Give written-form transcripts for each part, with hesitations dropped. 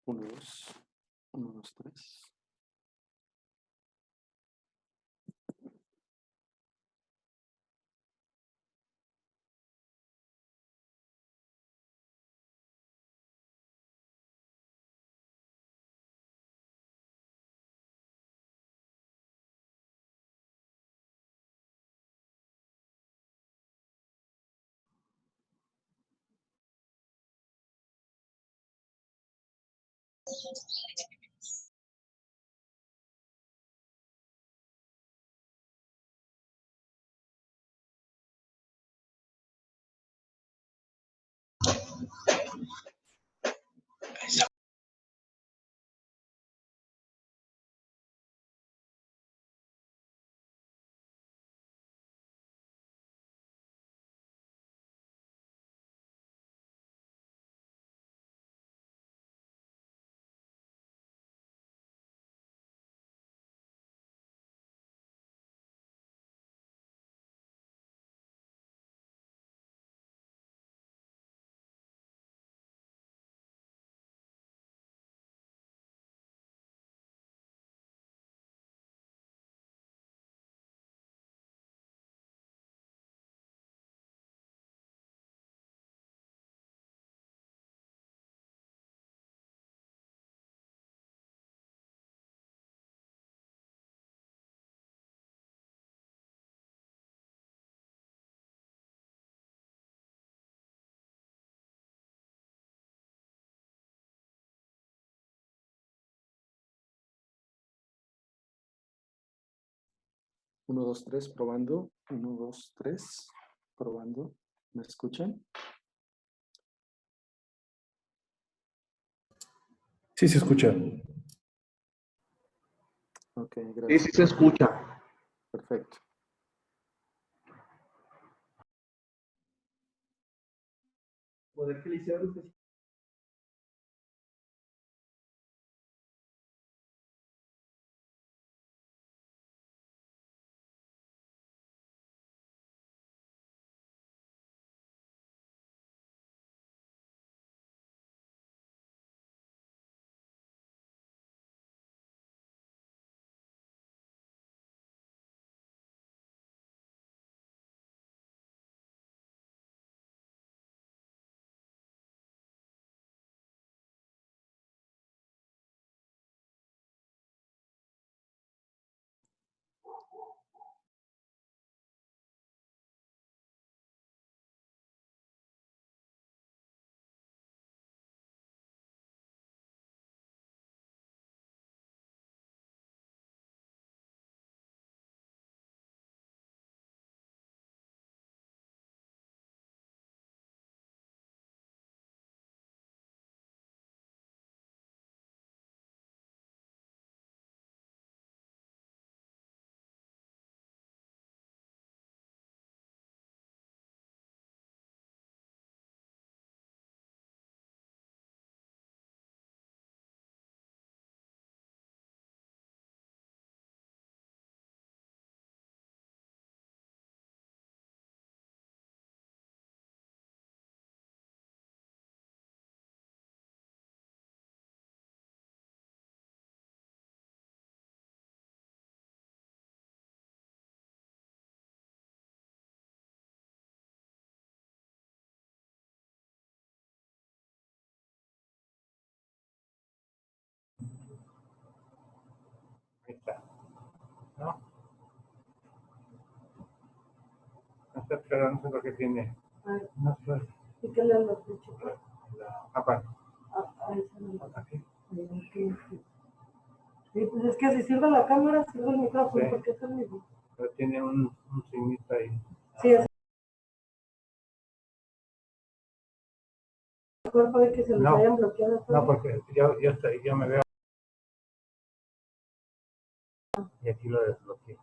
Uno, dos. Uno, dos, tres. Uno, dos, tres, probando. Uno, dos, tres, probando. ¿Me escuchan? Sí, se escucha. Ok, Sí, gracias. sí se escucha. Perfecto. Poder que le hicieron Ahí está. ¿No? No está esperando lo que tiene. No sé. ¿Y qué le han dicho? Aparte. Aquí. Sí, pues es que si sirve la cámara, sirve el micrófono, Sí. porque es el mismo. Pero tiene un signito ahí. Sí, es el cuerpo de que se los No. hayan bloqueado. No, porque yo me veo. Y aquí lo desbloqueé.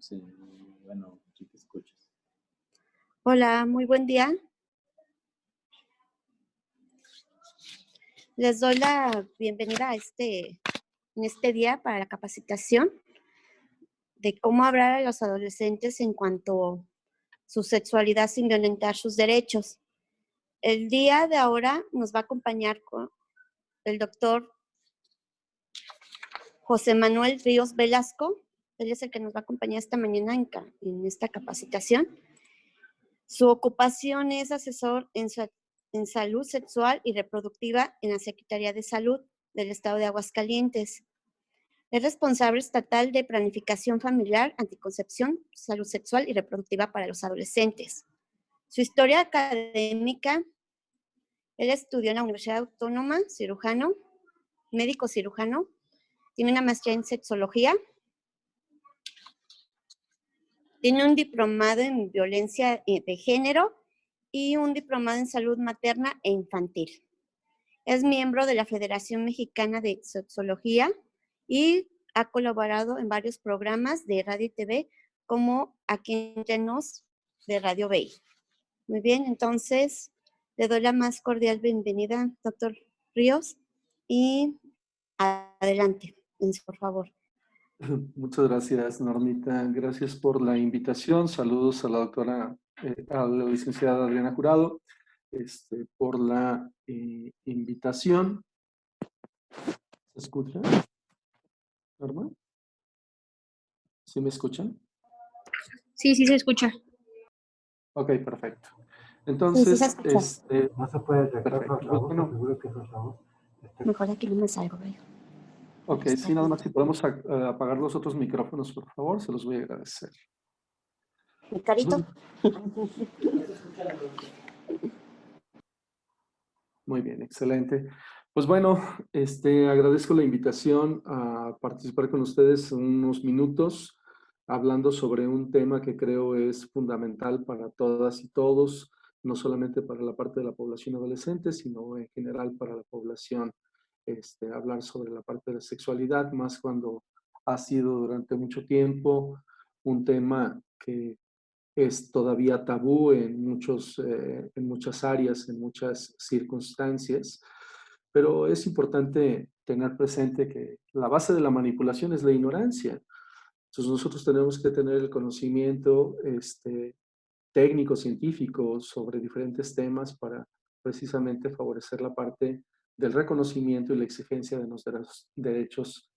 Sí, bueno, si te escuchas. Hola, muy buen día. Les doy la bienvenida en este día para la capacitación de cómo hablar a los adolescentes en cuanto a su sexualidad sin violentar sus derechos. El día de ahora nos va a acompañar el doctor José Manuel Ríos Velasco. Él es el que nos va a acompañar esta mañana en esta capacitación. Su ocupación es asesor en salud sexual y reproductiva en la Secretaría de Salud del Estado de Aguascalientes. Es responsable estatal de planificación familiar, anticoncepción, salud sexual y reproductiva para los adolescentes. Su historia académica: él estudió en la Universidad Autónoma, cirujano, médico cirujano, tiene una maestría en sexología, tiene un diplomado en violencia de género y un diplomado en salud materna e infantil. Es miembro de la Federación Mexicana de Sexología y ha colaborado en varios programas de radio y TV, como Aquí Entre Nos de Radio Bay. Muy bien, entonces le doy la más cordial bienvenida, doctor Ríos, y adelante, por favor. Muchas gracias, Normita. Gracias por la invitación. Saludos a la doctora, a la licenciada Adriana Jurado, por la invitación. ¿Se escucha, Norma? ¿Sí me escuchan? Sí, sí se escucha. Ok, perfecto. Entonces, Sí, No se puede detectar perfecto. su altavoz, Bueno, seguro que su altavoz. mejor aquí no me salgo, ¿verdad? ok, sí, nada más si podemos apagar los otros micrófonos, por favor, se los voy a agradecer. Mi carito. Muy bien, excelente. Pues bueno, agradezco la invitación a participar con ustedes unos minutos hablando sobre un tema que creo es fundamental para todas y todos, no solamente para la parte de la población adolescente, sino en general para la población. Hablar sobre la parte de la sexualidad, más cuando ha sido durante mucho tiempo un tema que es todavía tabú en muchas áreas, en muchas circunstancias, pero es importante tener presente que la base de la manipulación es la ignorancia. Entonces nosotros tenemos que tener el conocimiento técnico, científico sobre diferentes temas para precisamente favorecer la parte del reconocimiento y la exigencia de los derechos.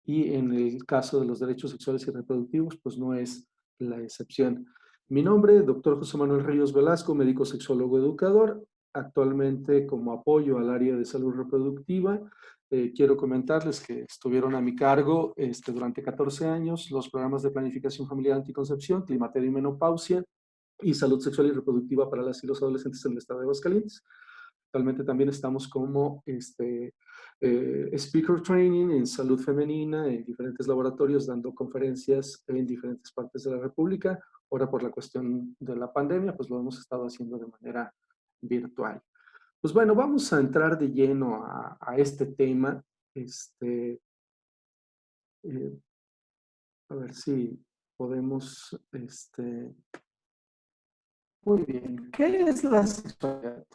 Y en el caso de los derechos sexuales y reproductivos, pues no es la excepción. Mi nombre, doctor José Manuel Ríos Velasco, médico sexólogo educador, actualmente como apoyo al área de salud reproductiva. Quiero comentarles que estuvieron a mi cargo durante 14 años los programas de planificación familiar, anticoncepción, climaterio y menopausia y salud sexual y reproductiva para las y los adolescentes en el estado de Aguascalientes. Actualmente también estamos como speaker training en salud femenina en diferentes laboratorios, dando conferencias en diferentes partes de la República. Ahora por la cuestión de la pandemia, pues lo hemos estado haciendo de manera virtual. Pues bueno, vamos a entrar de lleno a este tema. A ver si podemos... Muy bien, ¿qué es la sexualidad?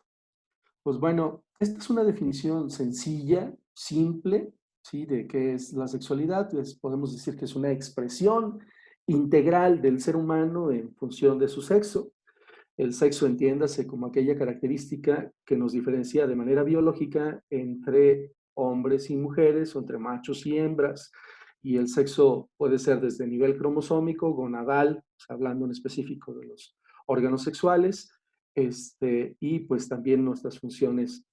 Pues bueno, esta es una definición sencilla, simple, ¿sí? De qué es la sexualidad. Podemos decir que es una expresión integral del ser humano en función de su sexo. El sexo, entiéndase como aquella característica que nos diferencia de manera biológica entre hombres y mujeres o entre machos y hembras. Y el sexo puede ser desde nivel cromosómico, gonadal, hablando en específico de los órganos sexuales, y pues también nuestras funciones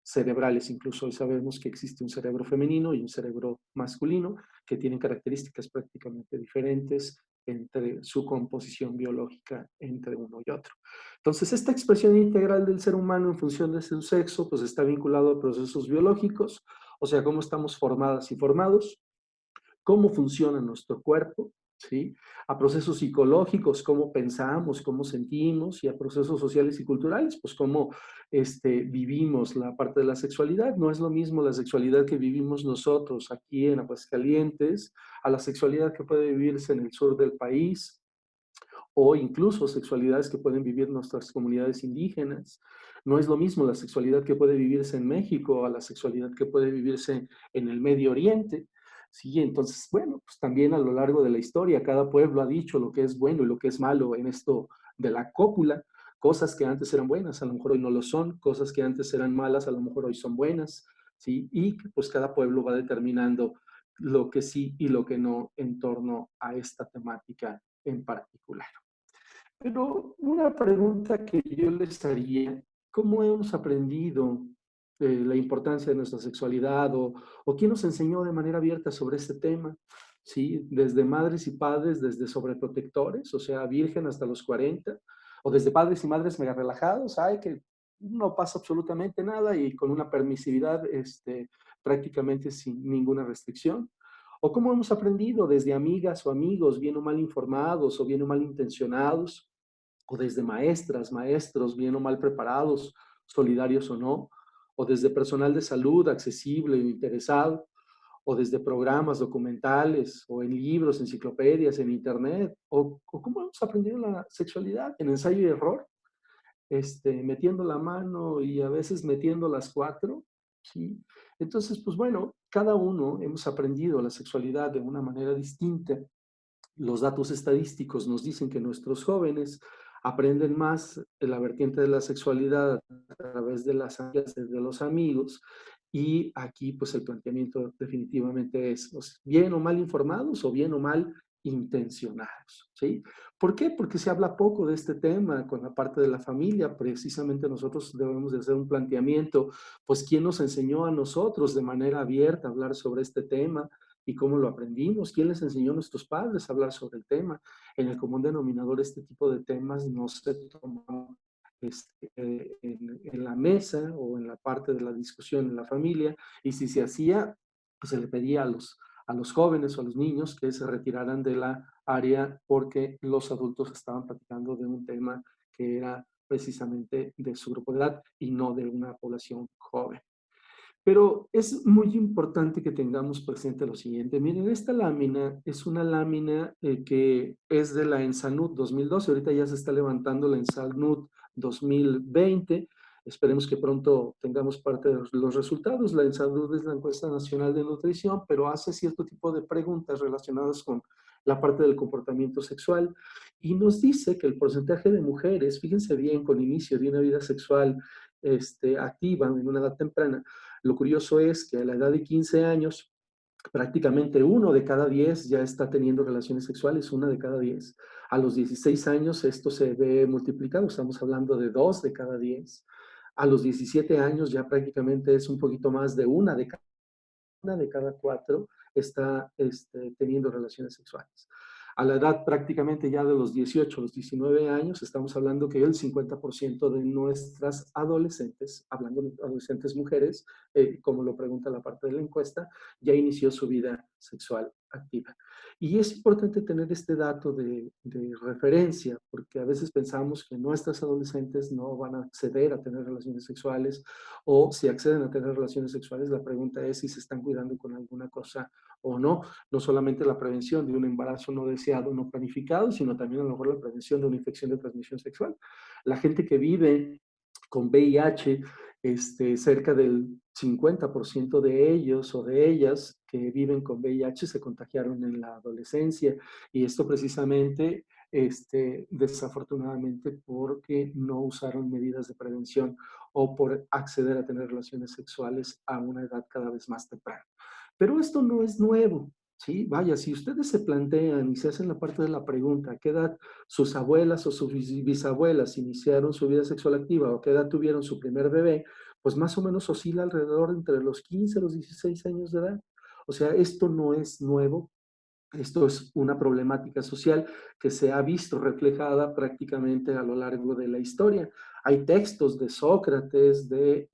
cerebrales. Incluso hoy sabemos que existe un cerebro femenino y un cerebro masculino que tienen características prácticamente diferentes entre su composición biológica entre uno y otro. Entonces, esta expresión integral del ser humano en función de su sexo, pues está vinculado a procesos biológicos, o sea, cómo estamos formadas y formados, cómo funciona nuestro cuerpo, ¿sí? A procesos psicológicos, cómo pensamos, cómo sentimos, y a procesos sociales y culturales, pues cómo vivimos la parte de la sexualidad. No es lo mismo la sexualidad que vivimos nosotros aquí en Aguascalientes a la sexualidad que puede vivirse en el sur del país, o incluso sexualidades que pueden vivir nuestras comunidades indígenas. No es lo mismo la sexualidad que puede vivirse en México a la sexualidad que puede vivirse en el Medio Oriente. Sí, entonces, bueno, pues también a lo largo de la historia, cada pueblo ha dicho lo que es bueno y lo que es malo en esto de la cópula. Cosas que antes eran buenas, a lo mejor hoy no lo son. Cosas que antes eran malas, a lo mejor hoy son buenas. ¿Sí? Y pues cada pueblo va determinando lo que sí y lo que no en torno a esta temática en particular. Pero una pregunta que yo les haría: ¿cómo hemos aprendido la importancia de nuestra sexualidad, o quién nos enseñó de manera abierta sobre este tema? ¿Sí? Desde madres y padres, desde sobreprotectores, o sea, virgen hasta los 40, o desde padres y madres mega relajados, ay, que no pasa absolutamente nada, y con una permisividad prácticamente sin ninguna restricción. ¿O cómo hemos aprendido desde amigas o amigos bien o mal informados o bien o mal intencionados, o desde maestras, maestros bien o mal preparados, solidarios o no, o desde personal de salud accesible e interesado, o desde programas documentales, o en libros, enciclopedias, en internet, o cómo hemos aprendido la sexualidad en ensayo y error, metiendo la mano y a veces metiendo las cuatro, ¿sí? Entonces, pues bueno, cada uno hemos aprendido la sexualidad de una manera distinta. Los datos estadísticos nos dicen que nuestros jóvenes aprenden más en la vertiente de la sexualidad a través de las amigas, de los amigos, y aquí pues el planteamiento definitivamente es, pues, bien o mal informados o bien o mal intencionados, ¿sí? ¿Por qué? Porque se habla poco de este tema con la parte de la familia. Precisamente nosotros debemos de hacer un planteamiento, pues, ¿quién nos enseñó a nosotros de manera abierta a hablar sobre este tema? ¿Y cómo lo aprendimos? ¿Quién les enseñó a nuestros padres a hablar sobre el tema? En el común denominador, este tipo de temas no se toman en la mesa o en la parte de la discusión en la familia, y si se hacía, pues se le pedía a los jóvenes o a los niños que se retiraran de la área porque los adultos estaban platicando de un tema que era precisamente de su grupo de edad y no de una población joven. Pero es muy importante que tengamos presente lo siguiente. Miren, esta lámina es una lámina que es de la ENSANUD 2012. Ahorita ya se está levantando la ENSANUD 2020. Esperemos que pronto tengamos parte de los resultados. La ENSANUD es la Encuesta Nacional de Nutrición, pero hace cierto tipo de preguntas relacionadas con la parte del comportamiento sexual, y nos dice que el porcentaje de mujeres, fíjense bien, con inicio de una vida sexual activa en una edad temprana. Lo curioso es que a la edad de 15 años, prácticamente 1 de cada 10 ya está teniendo relaciones sexuales, 1 de cada 10. A los 16 años esto se ve multiplicado, estamos hablando de 2 de cada 10. A los 17 años ya prácticamente es un poquito más de 1 de cada 4 está teniendo relaciones sexuales. A la edad prácticamente ya de los 18 a los 19 años, estamos hablando que el 50% de nuestras adolescentes, hablando de adolescentes mujeres, como lo pregunta la parte de la encuesta, ya inició su vida sexual activa. Y es importante tener este dato de referencia, porque a veces pensamos que nuestras adolescentes no van a acceder a tener relaciones sexuales, o si acceden a tener relaciones sexuales, la pregunta es si se están cuidando con alguna cosa o no. No solamente la prevención de un embarazo no deseado, no planificado, sino también a lo mejor la prevención de una infección de transmisión sexual. La gente que vive con VIH, cerca del 50% de ellos o de ellas que viven con VIH se contagiaron en la adolescencia, y esto precisamente desafortunadamente porque no usaron medidas de prevención o por acceder a tener relaciones sexuales a una edad cada vez más temprana. Pero esto no es nuevo, ¿sí? Vaya, si ustedes se plantean y se hacen la parte de la pregunta, ¿a qué edad sus abuelas o sus bisabuelas iniciaron su vida sexual activa, o a qué edad tuvieron su primer bebé? Pues más o menos oscila alrededor entre los 15 y los 16 años de edad. O sea, esto no es nuevo. Esto es una problemática social que se ha visto reflejada prácticamente a lo largo de la historia. Hay textos de Sócrates, de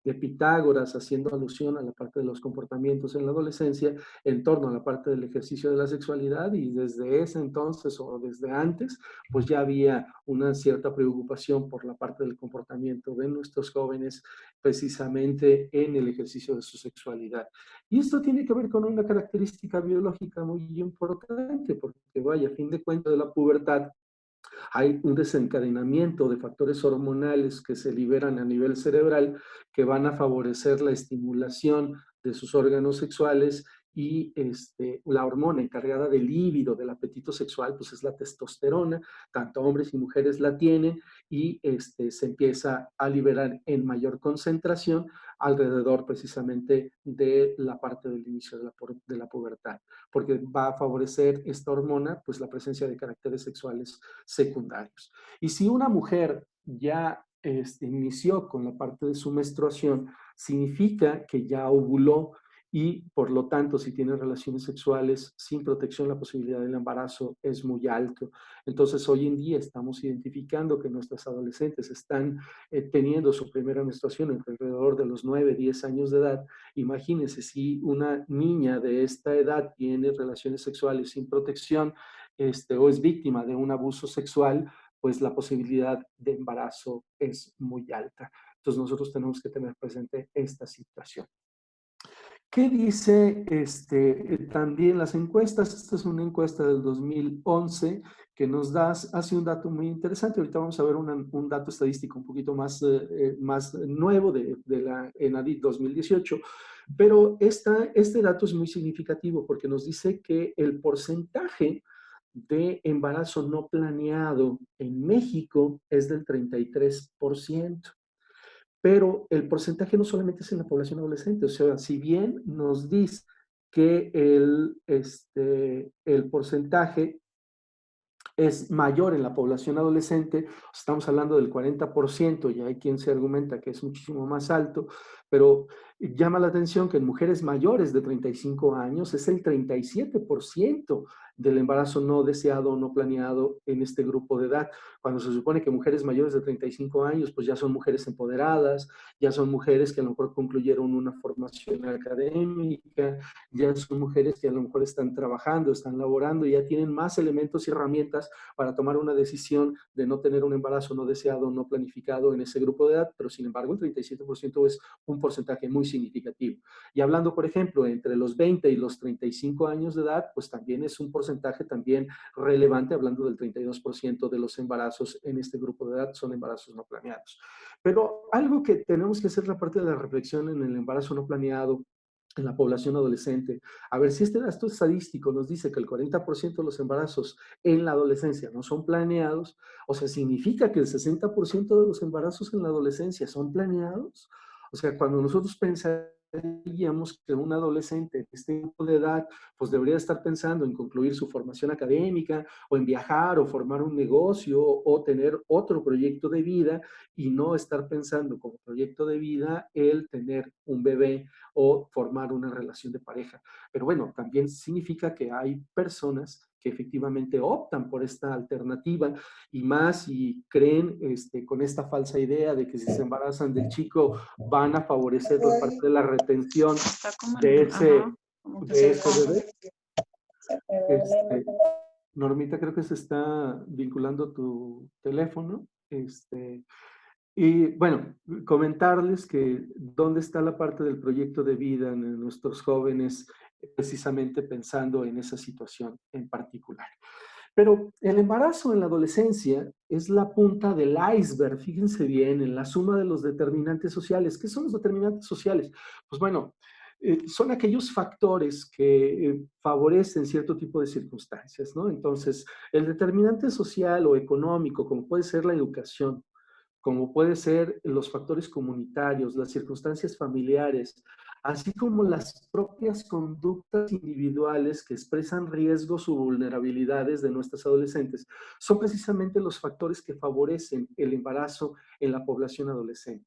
de Pitágoras, haciendo alusión a la parte de los comportamientos en la adolescencia, en torno a la parte del ejercicio de la sexualidad, y desde ese entonces o desde antes, pues ya había una cierta preocupación por la parte del comportamiento de nuestros jóvenes, precisamente en el ejercicio de su sexualidad. Y esto tiene que ver con una característica biológica muy importante, porque vaya, a fin de cuentas de la pubertad, hay un desencadenamiento de factores hormonales que se liberan a nivel cerebral que van a favorecer la estimulación de sus órganos sexuales, y la hormona encargada del líbido, del apetito sexual, pues es la testosterona. Tanto hombres y mujeres la tienen, y se empieza a liberar en mayor concentración alrededor precisamente de la parte del inicio de la pubertad, porque va a favorecer esta hormona pues la presencia de caracteres sexuales secundarios. Y si una mujer ya inició con la parte de su menstruación, significa que ya ovuló, y por lo tanto, si tiene relaciones sexuales sin protección, la posibilidad del embarazo es muy alto. Entonces, hoy en día estamos identificando que nuestras adolescentes están teniendo su primera menstruación entre alrededor de los 9, 10 años de edad. Imagínense, si una niña de esta edad tiene relaciones sexuales sin protección, o es víctima de un abuso sexual, pues la posibilidad de embarazo es muy alta. Entonces, nosotros tenemos que tener presente esta situación. ¿Qué dice también las encuestas? Esta es una encuesta del 2011 que nos hace un dato muy interesante. Ahorita vamos a ver un dato estadístico un poquito más nuevo de la ENADIT 2018, pero este dato es muy significativo porque nos dice que el porcentaje de embarazo no planeado en México es del 33%. Pero el porcentaje no solamente es en la población adolescente, o sea, si bien nos dice que el porcentaje es mayor en la población adolescente, estamos hablando del 40%, y hay quien se argumenta que es muchísimo más alto, pero llama la atención que en mujeres mayores de 35 años es el 37% del embarazo no deseado o no planeado en este grupo de edad, cuando se supone que mujeres mayores de 35 años pues ya son mujeres empoderadas, ya son mujeres que a lo mejor concluyeron una formación académica, ya son mujeres que a lo mejor están trabajando, están laborando, y ya tienen más elementos y herramientas para tomar una decisión de no tener un embarazo no deseado, no planificado en ese grupo de edad, pero sin embargo el 37% es un porcentaje muy significativo. Y hablando, por ejemplo, entre los 20 y los 35 años de edad, pues también es un porcentaje también relevante, hablando del 32% de los embarazos en este grupo de edad son embarazos no planeados. Pero algo que tenemos que hacer la parte de la reflexión en el embarazo no planeado en la población adolescente. A ver, si este dato estadístico nos dice que el 40% de los embarazos en la adolescencia no son planeados, o sea, significa que el 60% de los embarazos en la adolescencia son planeados. O sea, cuando nosotros pensaríamos que un adolescente de este tipo de edad pues debería estar pensando en concluir su formación académica, o en viajar, o formar un negocio, o tener otro proyecto de vida, y no estar pensando como proyecto de vida el tener un bebé o formar una relación de pareja. Pero bueno, también significa que hay personas que efectivamente optan por esta alternativa, y más y creen con esta falsa idea de que si se embarazan del chico van a favorecer la parte de la retención de ese bebé. Normita, creo que se está vinculando tu teléfono. Y bueno, comentarles que dónde está la parte del proyecto de vida en nuestros jóvenes, precisamente pensando en esa situación en particular. Pero el embarazo en la adolescencia es la punta del iceberg, fíjense bien, en la suma de los determinantes sociales. ¿Qué son los determinantes sociales? Pues bueno, son aquellos factores que favorecen cierto tipo de circunstancias, ¿no? Entonces, el determinante social o económico, como puede ser la educación, como puede ser los factores comunitarios, las circunstancias familiares, así como las propias conductas individuales que expresan riesgos o vulnerabilidades de nuestras adolescentes, son precisamente los factores que favorecen el embarazo en la población adolescente.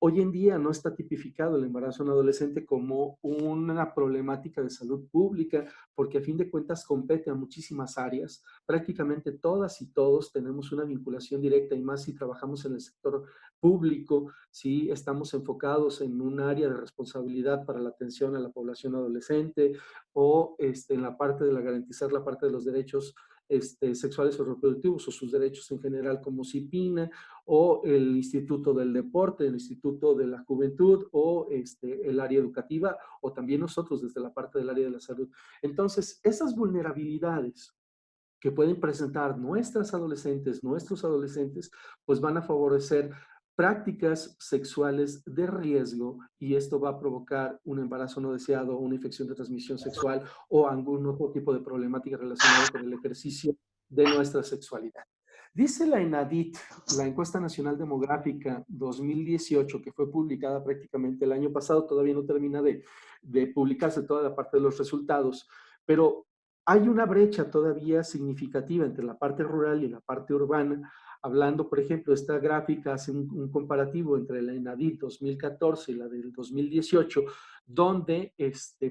Hoy en día no está tipificado el embarazo en adolescente como una problemática de salud pública, porque a fin de cuentas compete a muchísimas áreas. Prácticamente todas y todos tenemos una vinculación directa, y más si trabajamos en el sector público, ¿sí? Estamos enfocados en un área de responsabilidad para la atención a la población adolescente o en la parte de garantizar la parte de los derechos sexuales o reproductivos o sus derechos en general como CIPINA o el Instituto del Deporte, el Instituto de la Juventud o el área educativa o también nosotros desde la parte del área de la salud. Entonces, esas vulnerabilidades que pueden presentar nuestros adolescentes, pues van a favorecer prácticas sexuales de riesgo y esto va a provocar un embarazo no deseado, una infección de transmisión sexual o algún otro tipo de problemática relacionada con el ejercicio de nuestra sexualidad. Dice la ENADIT, la Encuesta Nacional Demográfica 2018, que fue publicada prácticamente el año pasado, todavía no termina de publicarse toda la parte de los resultados, pero hay una brecha todavía significativa entre la parte rural y la parte urbana. Hablando, por ejemplo, esta gráfica hace un comparativo entre la ENADIT 2014 y la del 2018, donde,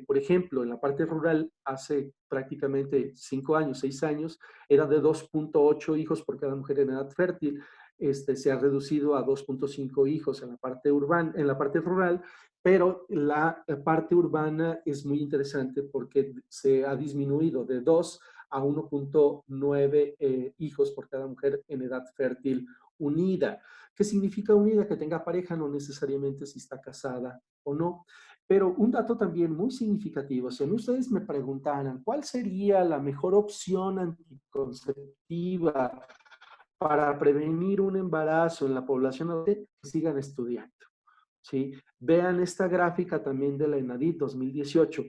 por ejemplo, en la parte rural hace prácticamente 5 años, 6 años, era de 2.8 hijos por cada mujer en edad fértil. Se ha reducido a 2.5 hijos en la parte urbana, en la parte rural, pero la parte urbana es muy interesante porque se ha disminuido de 2 a 1.9 hijos por cada mujer en edad fértil unida. ¿Qué significa unida? Que tenga pareja, no necesariamente si está casada o no. Pero un dato también muy significativo, si a mí ustedes me preguntaran cuál sería la mejor opción anticonceptiva para prevenir un embarazo en la población adulta, sigan estudiando. ¿Sí? Vean esta gráfica también de la ENADIT 2018.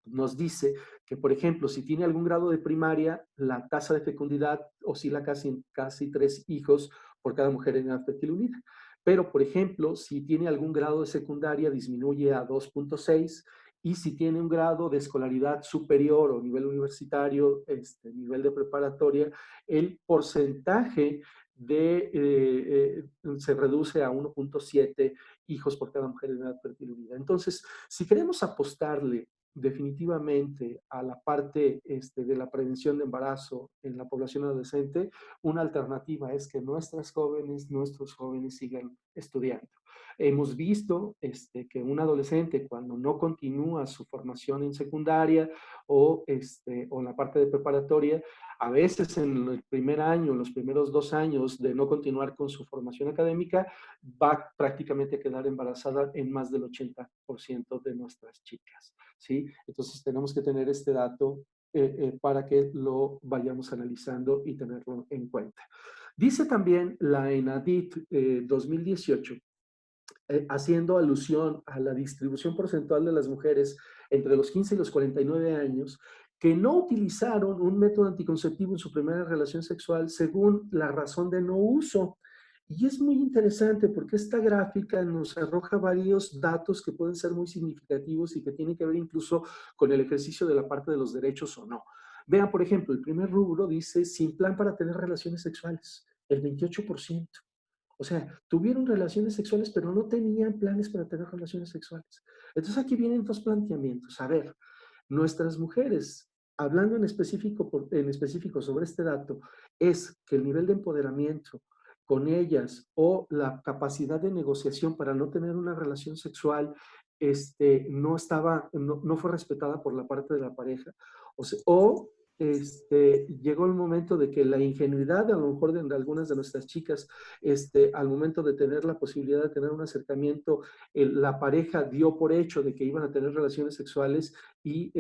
Nos dice que, por ejemplo, si tiene algún grado de primaria, la tasa de fecundidad oscila casi 3 hijos por cada mujer en edad fértil unida. Pero, por ejemplo, si tiene algún grado de secundaria, disminuye a 2.6 y si tiene un grado de escolaridad superior o nivel universitario, nivel de preparatoria, el porcentaje se reduce a 1.7 hijos por cada mujer en edad fértil unida. Entonces, si queremos apostarle definitivamente a la parte de la prevención de embarazo en la población adolescente, una alternativa es que nuestros jóvenes sigan estudiando. Hemos visto que un adolescente cuando no continúa su formación en secundaria o en la parte de preparatoria, a veces en el primer año, en los primeros 2 años de no continuar con su formación académica, va prácticamente a quedar embarazada en más del 80% de nuestras chicas, ¿sí? Entonces tenemos que tener este dato para que lo vayamos analizando y tenerlo en cuenta. Dice también la ENADIT 2018, haciendo alusión a la distribución porcentual de las mujeres entre los 15 y los 49 años, que no utilizaron un método anticonceptivo en su primera relación sexual según la razón de no uso. Y es muy interesante porque esta gráfica nos arroja varios datos que pueden ser muy significativos y que tienen que ver incluso con el ejercicio de la parte de los derechos o no. Vean, por ejemplo, el primer rubro dice sin plan para tener relaciones sexuales, el 28%. O sea, tuvieron relaciones sexuales, pero no tenían planes para tener relaciones sexuales. Entonces aquí vienen 2 planteamientos. A ver, nuestras mujeres, hablando en específico sobre este dato, es que el nivel de empoderamiento con ellas o la capacidad de negociación para no tener una relación sexual no fue respetada por la parte de la pareja. Llegó el momento de que la ingenuidad, a lo mejor de algunas de nuestras chicas, al momento de tener la posibilidad de tener un acercamiento, la pareja dio por hecho de que iban a tener relaciones sexuales y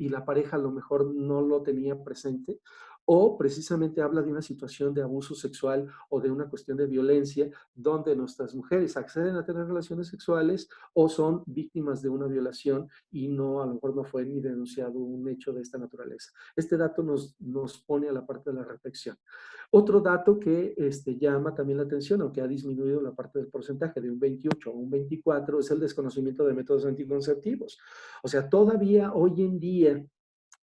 la pareja a lo mejor no lo tenía presente, o precisamente habla de una situación de abuso sexual o de una cuestión de violencia donde nuestras mujeres acceden a tener relaciones sexuales o son víctimas de una violación y a lo mejor no fue ni denunciado un hecho de esta naturaleza. Este dato nos pone a la parte de la reflexión. Otro dato que llama también la atención, aunque ha disminuido la parte del porcentaje de un 28 a un 24, es el desconocimiento de métodos anticonceptivos. O sea, todavía hoy en día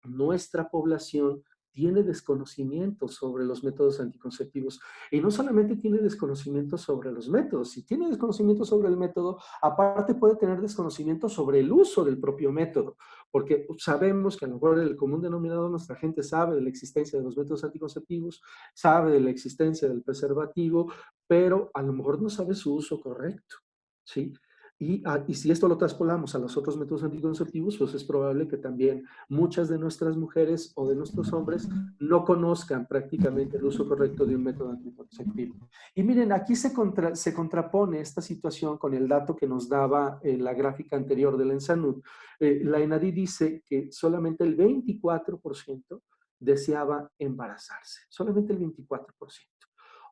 nuestra población tiene desconocimiento sobre los métodos anticonceptivos. Y no solamente tiene desconocimiento sobre los métodos, si tiene desconocimiento sobre el método, aparte puede tener desconocimiento sobre el uso del propio método, porque sabemos que a lo mejor el común denominador, nuestra gente sabe de la existencia de los métodos anticonceptivos, sabe de la existencia del preservativo, pero a lo mejor no sabe su uso correcto, ¿sí? Y si esto lo traspolamos a los otros métodos anticonceptivos, pues es probable que también muchas de nuestras mujeres o de nuestros hombres no conozcan prácticamente el uso correcto de un método anticonceptivo. Y miren, aquí se contrapone esta situación con el dato que nos daba la gráfica anterior de la ENSANUD. La ENADI dice que solamente el 24% deseaba embarazarse, solamente el 24%.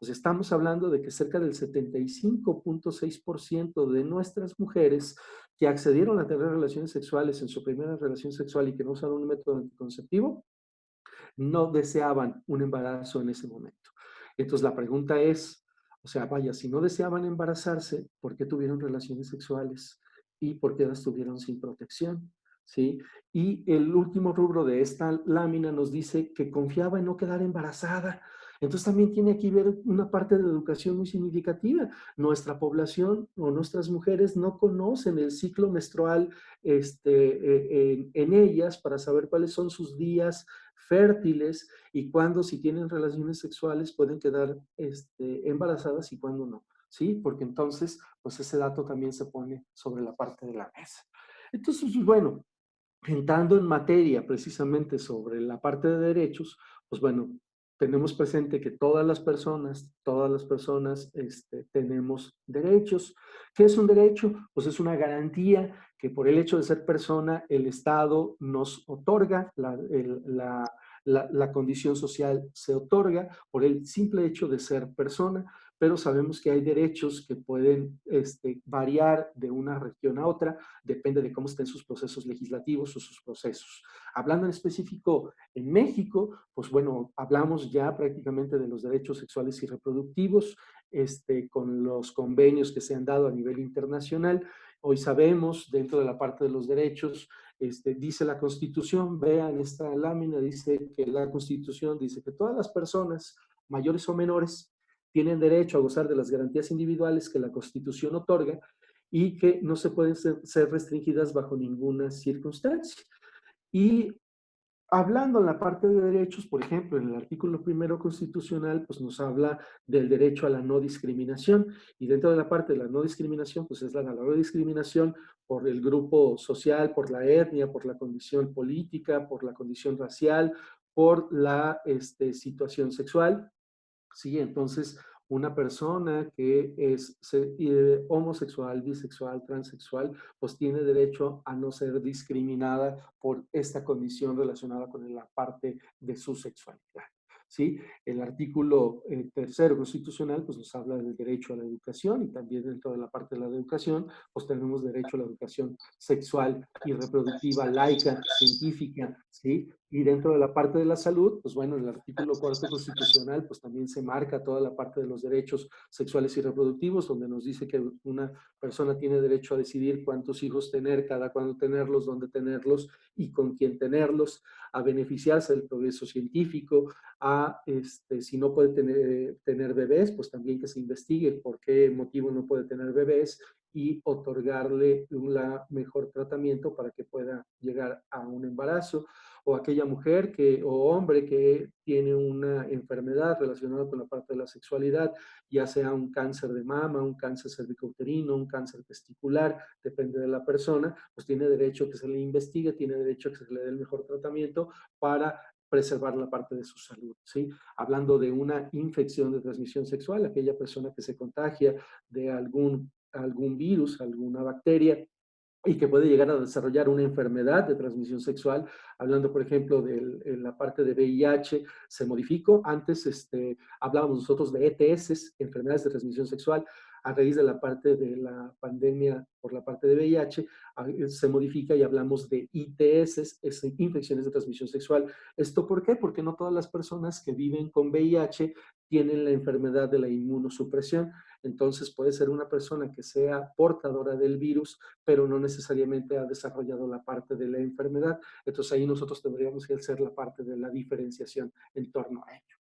O sea, estamos hablando de que cerca del 75.6% de nuestras mujeres que accedieron a tener relaciones sexuales en su primera relación sexual y que no usaron un método anticonceptivo, no deseaban un embarazo en ese momento. Entonces la pregunta es, o sea, vaya, si no deseaban embarazarse, ¿por qué tuvieron relaciones sexuales? ¿Y por qué las tuvieron sin protección? ¿Sí? Y el último rubro de esta lámina nos dice que confiaba en no quedar embarazada. Entonces también tiene aquí ver una parte de educación muy significativa. Nuestra población o nuestras mujeres no conocen el ciclo menstrual en ellas para saber cuáles son sus días fértiles y cuándo, si tienen relaciones sexuales, pueden quedar embarazadas y cuándo no, ¿sí? Porque entonces, pues ese dato también se pone sobre la parte de la mesa. Entonces, pues, bueno, entrando en materia precisamente sobre la parte de derechos, pues bueno, tenemos presente que todas las personas tenemos derechos. ¿Qué es un derecho? Pues es una garantía que por el hecho de ser persona, el Estado nos otorga, la condición social se otorga por el simple hecho de ser persona, pero sabemos que hay derechos que pueden variar de una región a otra, depende de cómo estén sus procesos legislativos o sus procesos. Hablando en específico en México, pues bueno, hablamos ya prácticamente de los derechos sexuales y reproductivos, con los convenios que se han dado a nivel internacional. Hoy sabemos, dentro de la parte de los derechos, dice la Constitución, vean esta lámina, dice que la Constitución dice que todas las personas, mayores o menores, tienen derecho a gozar de las garantías individuales que la Constitución otorga y que no se pueden ser restringidas bajo ninguna circunstancia. Y hablando en la parte de derechos, por ejemplo, en el artículo primero constitucional, pues nos habla del derecho a la no discriminación, y dentro de la parte de la no discriminación, pues es la no discriminación por el grupo social, por la etnia, por la condición política, por la condición racial, por la situación sexual, ¿sí? Entonces, una persona que es homosexual, bisexual, transexual, pues tiene derecho a no ser discriminada por esta condición relacionada con la parte de su sexualidad, ¿sí? El artículo tercero constitucional pues nos habla del derecho a la educación y también dentro de la parte de la educación pues tenemos derecho a la educación sexual y reproductiva, laica, científica, ¿sí? Y dentro de la parte de la salud, pues bueno, el artículo cuarto constitucional pues también se marca toda la parte de los derechos sexuales y reproductivos, donde nos dice que una persona tiene derecho a decidir cuántos hijos tener, cada cuándo tenerlos, dónde tenerlos y con quién tenerlos, a beneficiarse del progreso científico, a si no puede tener bebés, pues también que se investigue por qué motivo no puede tener bebés y otorgarle un mejor tratamiento para que pueda llegar a un embarazo, o aquella mujer o hombre que tiene una enfermedad relacionada con la parte de la sexualidad, ya sea un cáncer de mama, un cáncer cervicouterino, un cáncer testicular, depende de la persona, pues tiene derecho a que se le investigue, tiene derecho a que se le dé el mejor tratamiento para preservar la parte de su salud, ¿sí? Hablando de una infección de transmisión sexual, aquella persona que se contagia de algún virus, alguna bacteria, y que puede llegar a desarrollar una enfermedad de transmisión sexual, hablando por ejemplo de la parte de VIH, se modificó, antes hablábamos nosotros de ETS, enfermedades de transmisión sexual, a raíz de la parte de la pandemia por la parte de VIH, se modifica y hablamos de ITS, es infecciones de transmisión sexual. ¿Esto por qué? Porque no todas las personas que viven con VIH tienen la enfermedad de la inmunosupresión. Entonces puede ser una persona que sea portadora del virus, pero no necesariamente ha desarrollado la parte de la enfermedad. Entonces ahí nosotros tendríamos que hacer la parte de la diferenciación en torno a ello.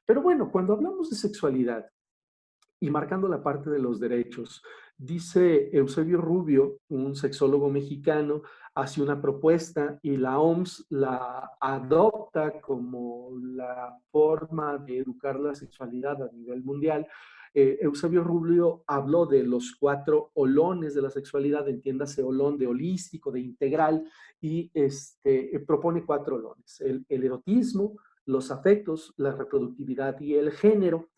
Pero bueno, cuando hablamos de sexualidad y marcando la parte de los derechos, dice Eusebio Rubio, un sexólogo mexicano, hace una propuesta y la OMS la adopta como la forma de educar la sexualidad a nivel mundial. Eusebio Rubio habló de los 4 olones de la sexualidad, entiéndase olón de holístico, de integral, y propone 4 olones: el erotismo, los afectos, la reproductividad y el género.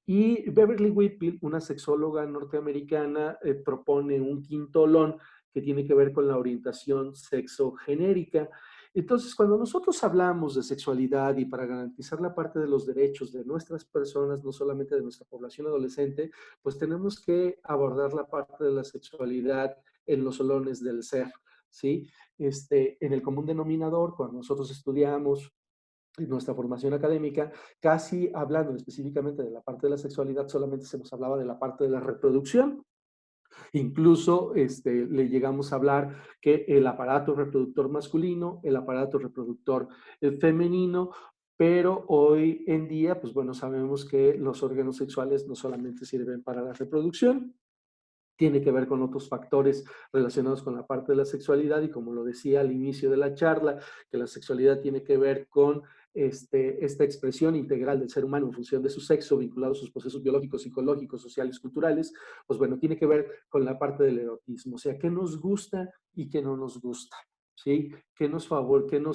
Y Beverly Whitfield, una sexóloga norteamericana, propone un 5º olón que tiene que ver con la orientación sexogenérica. Entonces, cuando nosotros hablamos de sexualidad y para garantizar la parte de los derechos de nuestras personas, no solamente de nuestra población adolescente, pues tenemos que abordar la parte de la sexualidad en los olones del ser, ¿sí? En el común denominador, cuando nosotros estudiamos en nuestra formación académica, casi hablando específicamente de la parte de la sexualidad, solamente se nos hablaba de la parte de la reproducción. Incluso le llegamos a hablar que el aparato reproductor masculino, el aparato reproductor femenino, pero hoy en día, pues bueno, sabemos que los órganos sexuales no solamente sirven para la reproducción, tiene que ver con otros factores relacionados con la parte de la sexualidad y como lo decía al inicio de la charla, que la sexualidad tiene que ver con esta expresión integral del ser humano en función de su sexo, vinculado a sus procesos biológicos, psicológicos, sociales, culturales, pues bueno, tiene que ver con la parte del erotismo, o sea, qué nos gusta y qué no nos gusta, ¿sí? ¿Qué nos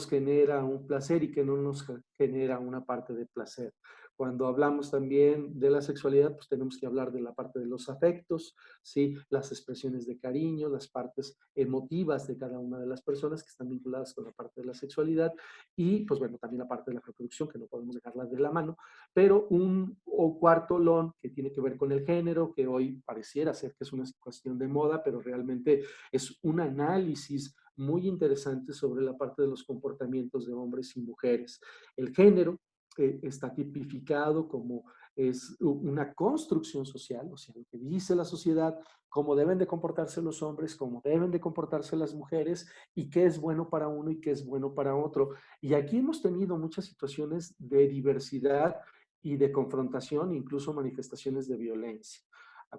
genera un placer y qué no nos genera una parte de placer? Cuando hablamos también de la sexualidad, pues tenemos que hablar de la parte de los afectos, ¿sí? Las expresiones de cariño, las partes emotivas de cada una de las personas que están vinculadas con la parte de la sexualidad y, pues bueno, también la parte de la reproducción, que no podemos dejarla de la mano, pero un 4º olón que tiene que ver con el género, que hoy pareciera ser que es una cuestión de moda, pero realmente es un análisis muy interesante sobre la parte de los comportamientos de hombres y mujeres. El género está tipificado como es una construcción social, o sea, lo que dice la sociedad, cómo deben de comportarse los hombres, cómo deben de comportarse las mujeres y qué es bueno para uno y qué es bueno para otro. Y aquí hemos tenido muchas situaciones de diversidad y de confrontación, incluso manifestaciones de violencia.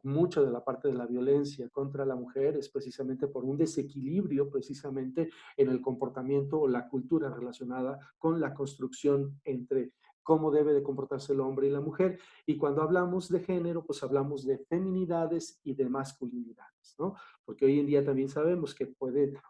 Mucho de la parte de la violencia contra la mujer es precisamente por un desequilibrio precisamente en el comportamiento o la cultura relacionada con la construcción entre cómo debe de comportarse el hombre y la mujer. Y cuando hablamos de género, pues hablamos de feminidades y de masculinidades, ¿no? Porque hoy en día también sabemos que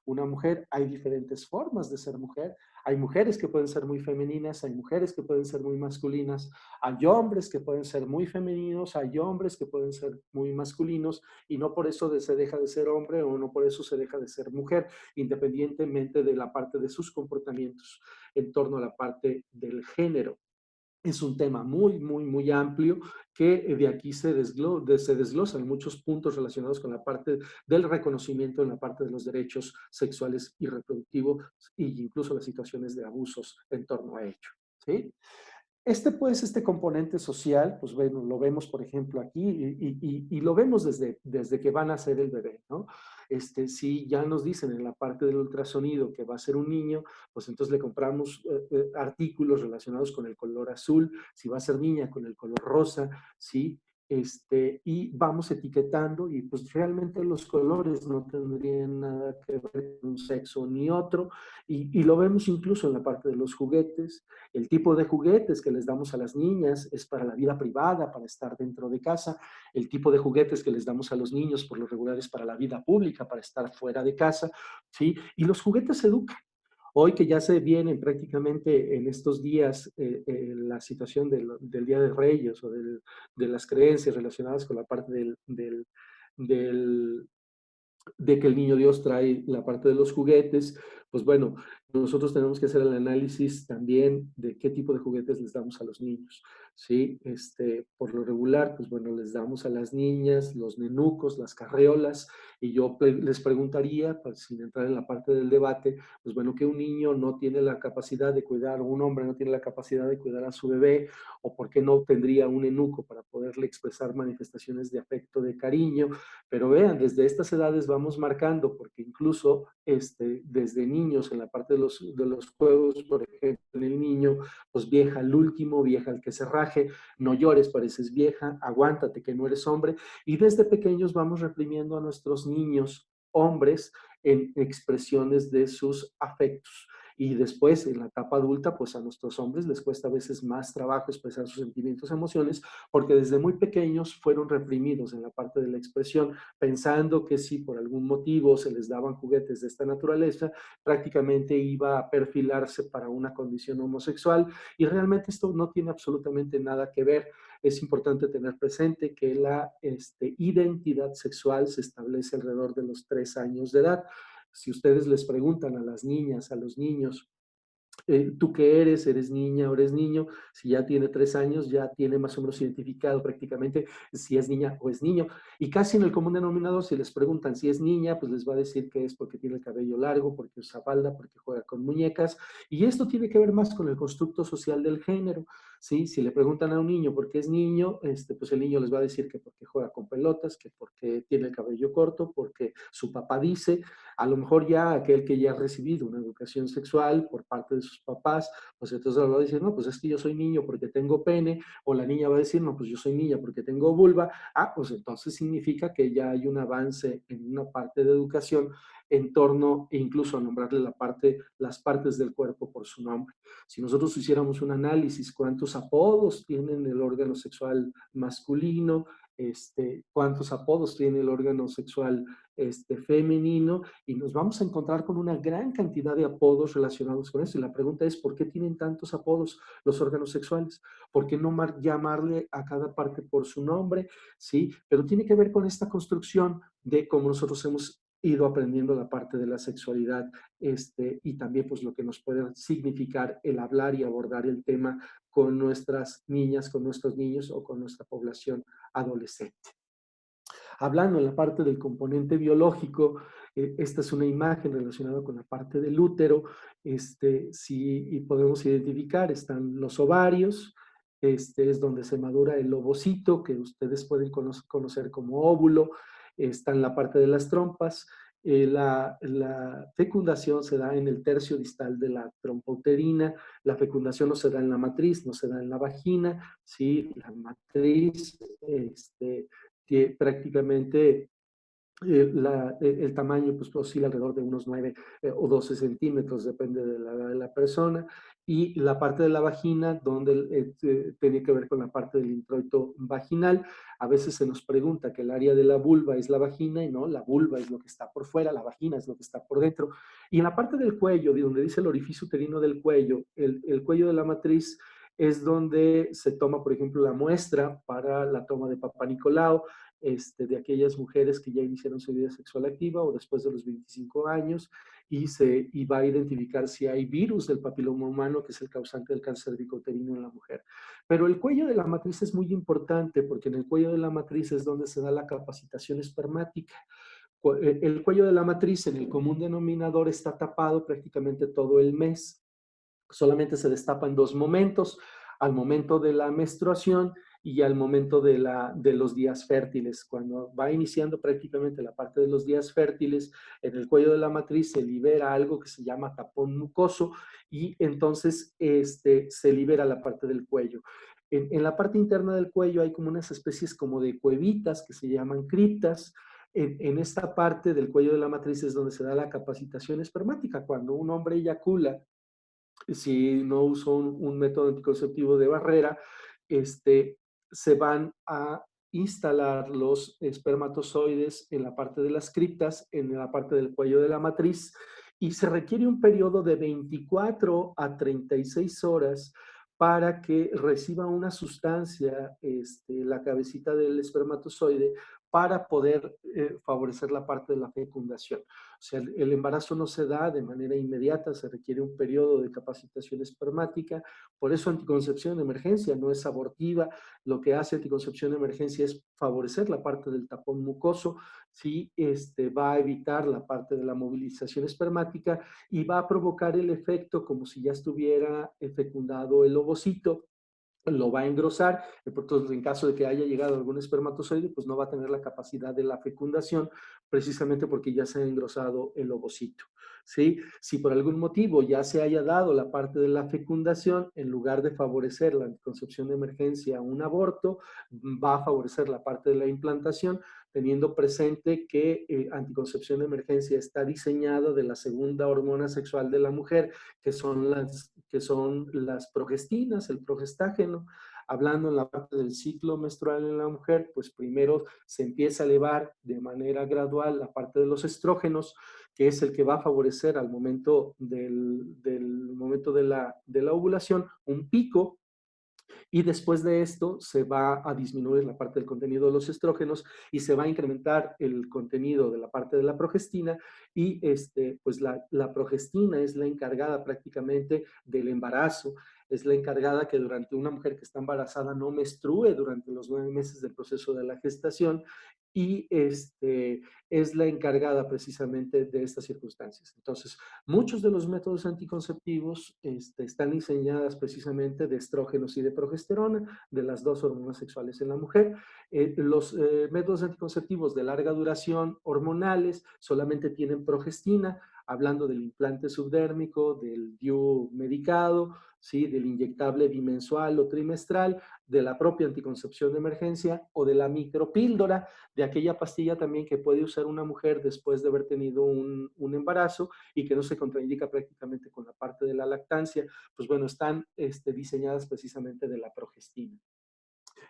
una mujer, hay diferentes formas de ser mujer. Hay mujeres que pueden ser muy femeninas, hay mujeres que pueden ser muy masculinas, hay hombres que pueden ser muy femeninos, hay hombres que pueden ser muy masculinos, y no por eso se deja de ser hombre o no por eso se deja de ser mujer, independientemente de la parte de sus comportamientos en torno a la parte del género. Es un tema muy, muy, muy amplio que de aquí se desglosan muchos puntos relacionados con la parte del reconocimiento en la parte de los derechos sexuales y reproductivos e incluso las situaciones de abusos en torno a ello, ¿sí? Este componente social, pues bueno, lo vemos, por ejemplo, aquí y lo vemos desde que van a ser el bebé, ¿no? Si ya nos dicen en la parte del ultrasonido que va a ser un niño, pues entonces le compramos artículos relacionados con el color azul, si va a ser niña, con el color rosa, ¿sí? Y vamos etiquetando y pues realmente los colores no tendrían nada que ver con un sexo ni otro y lo vemos incluso en la parte de los juguetes. El tipo de juguetes que les damos a las niñas es para la vida privada, para estar dentro de casa. El tipo de juguetes que les damos a los niños por lo regular es para la vida pública, para estar fuera de casa, ¿sí? Y los juguetes educan. Hoy que ya se viene prácticamente en estos días la situación del Día de Reyes o de las creencias relacionadas con la parte de que el niño Dios trae la parte de los juguetes, pues bueno, nosotros tenemos que hacer el análisis también de qué tipo de juguetes les damos a los niños, ¿sí? Por lo regular, pues bueno, les damos a las niñas los nenucos, las carreolas, y yo les preguntaría, pues, sin entrar en la parte del debate, pues bueno, que un niño no tiene la capacidad de cuidar, o un hombre no tiene la capacidad de cuidar a su bebé, o por qué no tendría un nenuco para poderle expresar manifestaciones de afecto, de cariño. Pero vean, desde estas edades vamos marcando, porque incluso desde niños, en la parte de los juegos, por ejemplo, el niño, pues vieja al último, vieja al que se raje, no llores, pareces vieja, aguántate que no eres hombre. Y desde pequeños vamos reprimiendo a nuestros niños hombres en expresiones de sus afectos. Y después, en la etapa adulta, pues a nuestros hombres les cuesta a veces más trabajo expresar sus sentimientos, emociones, porque desde muy pequeños fueron reprimidos en la parte de la expresión, pensando que si por algún motivo se les daban juguetes de esta naturaleza, prácticamente iba a perfilarse para una condición homosexual, y realmente esto no tiene absolutamente nada que ver. Es importante tener presente que la identidad sexual se establece alrededor de los 3 años de edad. Si ustedes les preguntan a las niñas, a los niños, ¿tú qué eres? ¿Eres niña o eres niño? Si ya tiene 3 años, ya tiene más o menos identificado prácticamente si es niña o es niño. Y casi en el común denominador, si les preguntan si es niña, pues les va a decir que es porque tiene el cabello largo, porque usa falda, porque juega con muñecas. Y esto tiene que ver más con el constructo social del género, ¿sí? Si le preguntan a un niño por qué es niño, pues el niño les va a decir que porque juega con pelotas, que porque tiene el cabello corto, porque su papá dice. A lo mejor ya aquel que ya ha recibido una educación sexual por parte de sus papás, pues entonces va a decir, no, pues es que yo soy niño porque tengo pene, o la niña va a decir, no, pues yo soy niña porque tengo vulva. Pues entonces significa que ya hay un avance en una parte de educación en torno e incluso a nombrarle las partes del cuerpo por su nombre. Si nosotros hiciéramos un análisis, cuántos apodos tienen el órgano sexual masculino, cuántos apodos tiene el órgano sexual femenino, y nos vamos a encontrar con una gran cantidad de apodos relacionados con eso. Y la pregunta es, ¿por qué tienen tantos apodos los órganos sexuales? ¿Por qué no llamarle a cada parte por su nombre? Sí, pero tiene que ver con esta construcción de cómo nosotros hemos ido aprendiendo la parte de la sexualidad, y también pues lo que nos puede significar el hablar y abordar el tema con nuestras niñas, con nuestros niños o con nuestra población adolescente. Hablando en la parte del componente biológico, esta es una imagen relacionada con la parte del útero. Y podemos identificar, están los ovarios, es donde se madura el ovocito, que ustedes pueden conocer como óvulo. Está en la parte de las trompas. La fecundación se da en el tercio distal de la trompa uterina. La fecundación no se da en la matriz, no se da en la vagina, ¿sí? La matriz, que prácticamente el tamaño pues oscila alrededor de unos 9 o 12 centímetros, depende de la edad de la persona, y la parte de la vagina, donde tiene que ver con la parte del introito vaginal. A veces se nos pregunta que el área de la vulva es la vagina, y no, la vulva es lo que está por fuera, la vagina es lo que está por dentro. Y en la parte del cuello, de donde dice el orificio uterino del cuello, el cuello de la matriz es donde se toma, por ejemplo, la muestra para la toma de Papá Nicolau, de aquellas mujeres que ya iniciaron su vida sexual activa o después de los 25 años, y va a identificar si hay virus del papiloma humano, que es el causante del cáncer cervicouterino en la mujer. Pero el cuello de la matriz es muy importante, porque en el cuello de la matriz es donde se da la capacitación espermática. El cuello de la matriz en el común denominador está tapado prácticamente todo el mes. Solamente se destapa en 2 momentos: al momento de la menstruación y al momento de los días fértiles. Cuando va iniciando prácticamente la parte de los días fértiles, en el cuello de la matriz se libera algo que se llama tapón mucoso, y entonces se libera la parte del cuello. En la parte interna del cuello hay como unas especies como de cuevitas que se llaman criptas. En esta parte del cuello de la matriz es donde se da la capacitación espermática. Cuando un hombre eyacula, si no usó un método anticonceptivo de barrera, se van a instalar los espermatozoides en la parte de las criptas, en la parte del cuello de la matriz, y se requiere un periodo de 24 a 36 horas para que reciba una sustancia, la cabecita del espermatozoide, para poder favorecer la parte de la fecundación. O sea, el embarazo no se da de manera inmediata, se requiere un periodo de capacitación espermática. Por eso anticoncepción de emergencia no es abortiva. Lo que hace anticoncepción de emergencia es favorecer la parte del tapón mucoso, ¿sí? Va a evitar la parte de la movilización espermática y va a provocar el efecto como si ya estuviera fecundado el ovocito, lo va a engrosar, entonces en caso de que haya llegado algún espermatozoide, pues no va a tener la capacidad de la fecundación, precisamente porque ya se ha engrosado el ovocito, ¿sí? Si por algún motivo ya se haya dado la parte de la fecundación, en lugar de favorecer la anticoncepción de emergencia, un aborto, va a favorecer la parte de la implantación, teniendo presente que anticoncepción de emergencia está diseñada de la segunda hormona sexual de la mujer, que son las progestinas, el progestágeno. Hablando en la parte del ciclo menstrual en la mujer, pues primero se empieza a elevar de manera gradual la parte de los estrógenos, que es el que va a favorecer al momento del momento de la ovulación, un pico, y después de esto se va a disminuir la parte del contenido de los estrógenos y se va a incrementar el contenido de la parte de la progestina y pues la progestina es la encargada prácticamente del embarazo, es la encargada que durante una mujer que está embarazada no menstrue durante los 9 meses del proceso de la gestación y es la encargada precisamente de estas circunstancias. Entonces, muchos de los métodos anticonceptivos están diseñados precisamente de estrógenos y de progesterona, de las dos hormonas sexuales en la mujer. Los métodos anticonceptivos de larga duración hormonales solamente tienen progestina, hablando del implante subdérmico, del DIU medicado, ¿sí? Del inyectable bimensual o trimestral, de la propia anticoncepción de emergencia o de la micropíldora, de aquella pastilla también que puede usar una mujer después de haber tenido un embarazo y que no se contraindica prácticamente con la parte de la lactancia, pues bueno, están diseñadas precisamente de la progestina.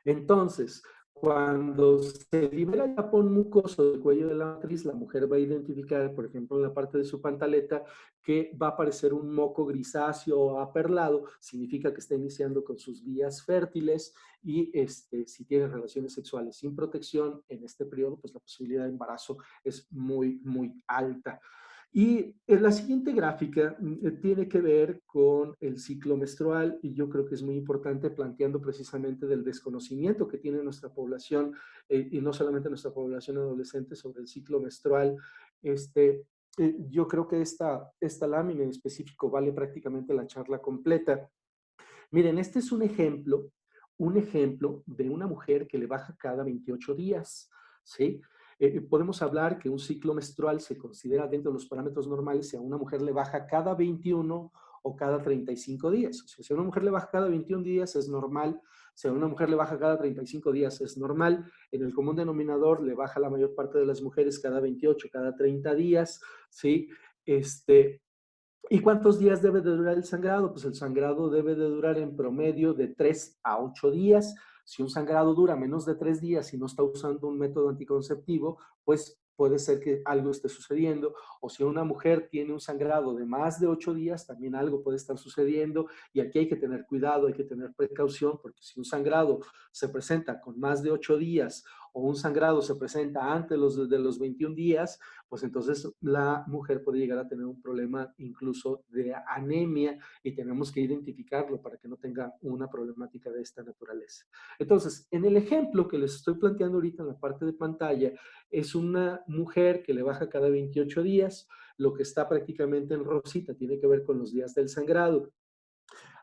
Entonces, cuando se libera el tapón mucoso del cuello de la matriz, la mujer va a identificar, por ejemplo, en la parte de su pantaleta, que va a aparecer un moco grisáceo o aperlado, significa que está iniciando con sus vías fértiles y si tiene relaciones sexuales sin protección en este periodo, pues la posibilidad de embarazo es muy, muy alta. Y la siguiente gráfica tiene que ver con el ciclo menstrual y yo creo que es muy importante planteando precisamente del desconocimiento que tiene nuestra población y no solamente nuestra población adolescente sobre el ciclo menstrual. Yo creo que esta lámina en específico vale prácticamente la charla completa. Miren, este es un ejemplo de una mujer que le baja cada 28 días, ¿sí? Podemos hablar que un ciclo menstrual se considera dentro de los parámetros normales si a una mujer le baja cada 21 o cada 35 días. O sea, si a una mujer le baja cada 21 días es normal, si a una mujer le baja cada 35 días es normal. En el común denominador le baja la mayor parte de las mujeres cada 28, cada 30 días, ¿sí? ¿Y cuántos días debe de durar el sangrado? Pues el sangrado debe de durar en promedio de 3 a 8 días. Si un sangrado dura menos de 3 días y no está usando un método anticonceptivo, pues puede ser que algo esté sucediendo. O si una mujer tiene un sangrado de más de 8 días, también algo puede estar sucediendo. Y aquí hay que tener cuidado, hay que tener precaución, porque si un sangrado se presenta con más de 8 días o un sangrado se presenta antes de los 21 días, pues entonces la mujer puede llegar a tener un problema incluso de anemia y tenemos que identificarlo para que no tenga una problemática de esta naturaleza. Entonces, en el ejemplo que les estoy planteando ahorita en la parte de pantalla, es una mujer que le baja cada 28 días, lo que está prácticamente en rosita tiene que ver con los días del sangrado.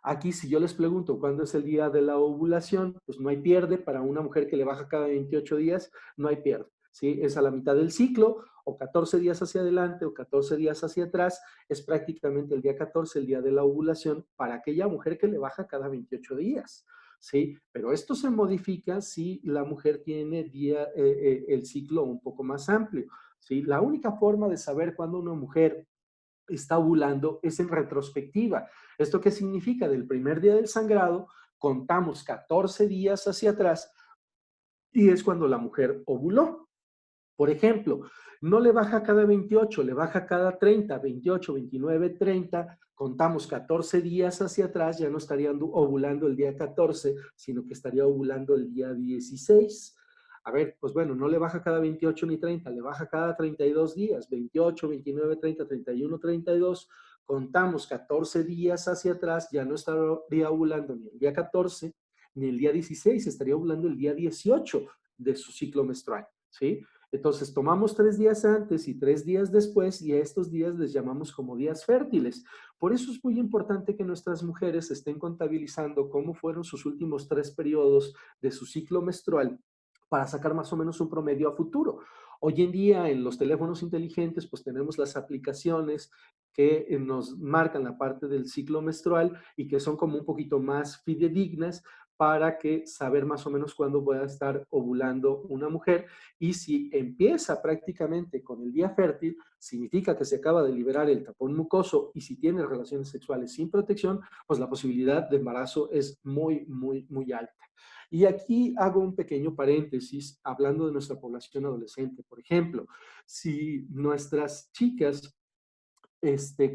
Aquí, si yo les pregunto cuándo es el día de la ovulación, pues no hay pierde. Para una mujer que le baja cada 28 días, no hay pierde, ¿sí? Es a la mitad del ciclo, o 14 días hacia adelante, o 14 días hacia atrás. Es prácticamente el día 14, el día de la ovulación, para aquella mujer que le baja cada 28 días, ¿sí? Pero esto se modifica si la mujer tiene el ciclo un poco más amplio, ¿sí? La única forma de saber cuándo una mujer está ovulando es en retrospectiva. ¿Esto qué significa? Del primer día del sangrado, contamos 14 días hacia atrás y es cuando la mujer ovuló. Por ejemplo, no le baja cada 28, le baja cada 30, 28, 29, 30, contamos 14 días hacia atrás, ya no estaría ovulando el día 14, sino que estaría ovulando el día 16. A ver, pues bueno, no le baja cada 28 ni 30, le baja cada 32 días, 28, 29, 30, 31, 32. Contamos 14 días hacia atrás, ya no estaría ovulando ni el día 14 ni el día 16, estaría ovulando el día 18 de su ciclo menstrual, ¿sí? Entonces, tomamos 3 días antes y 3 días después y a estos días les llamamos como días fértiles. Por eso es muy importante que nuestras mujeres estén contabilizando cómo fueron sus últimos 3 periodos de su ciclo menstrual para sacar más o menos un promedio a futuro. Hoy en día en los teléfonos inteligentes pues tenemos las aplicaciones que nos marcan la parte del ciclo menstrual y que son como un poquito más fidedignas para que saber más o menos cuándo pueda estar ovulando una mujer, y si empieza prácticamente con el día fértil, significa que se acaba de liberar el tapón mucoso, y si tiene relaciones sexuales sin protección, pues la posibilidad de embarazo es muy, muy, muy alta. Y aquí hago un pequeño paréntesis hablando de nuestra población adolescente. Por ejemplo, si nuestras chicas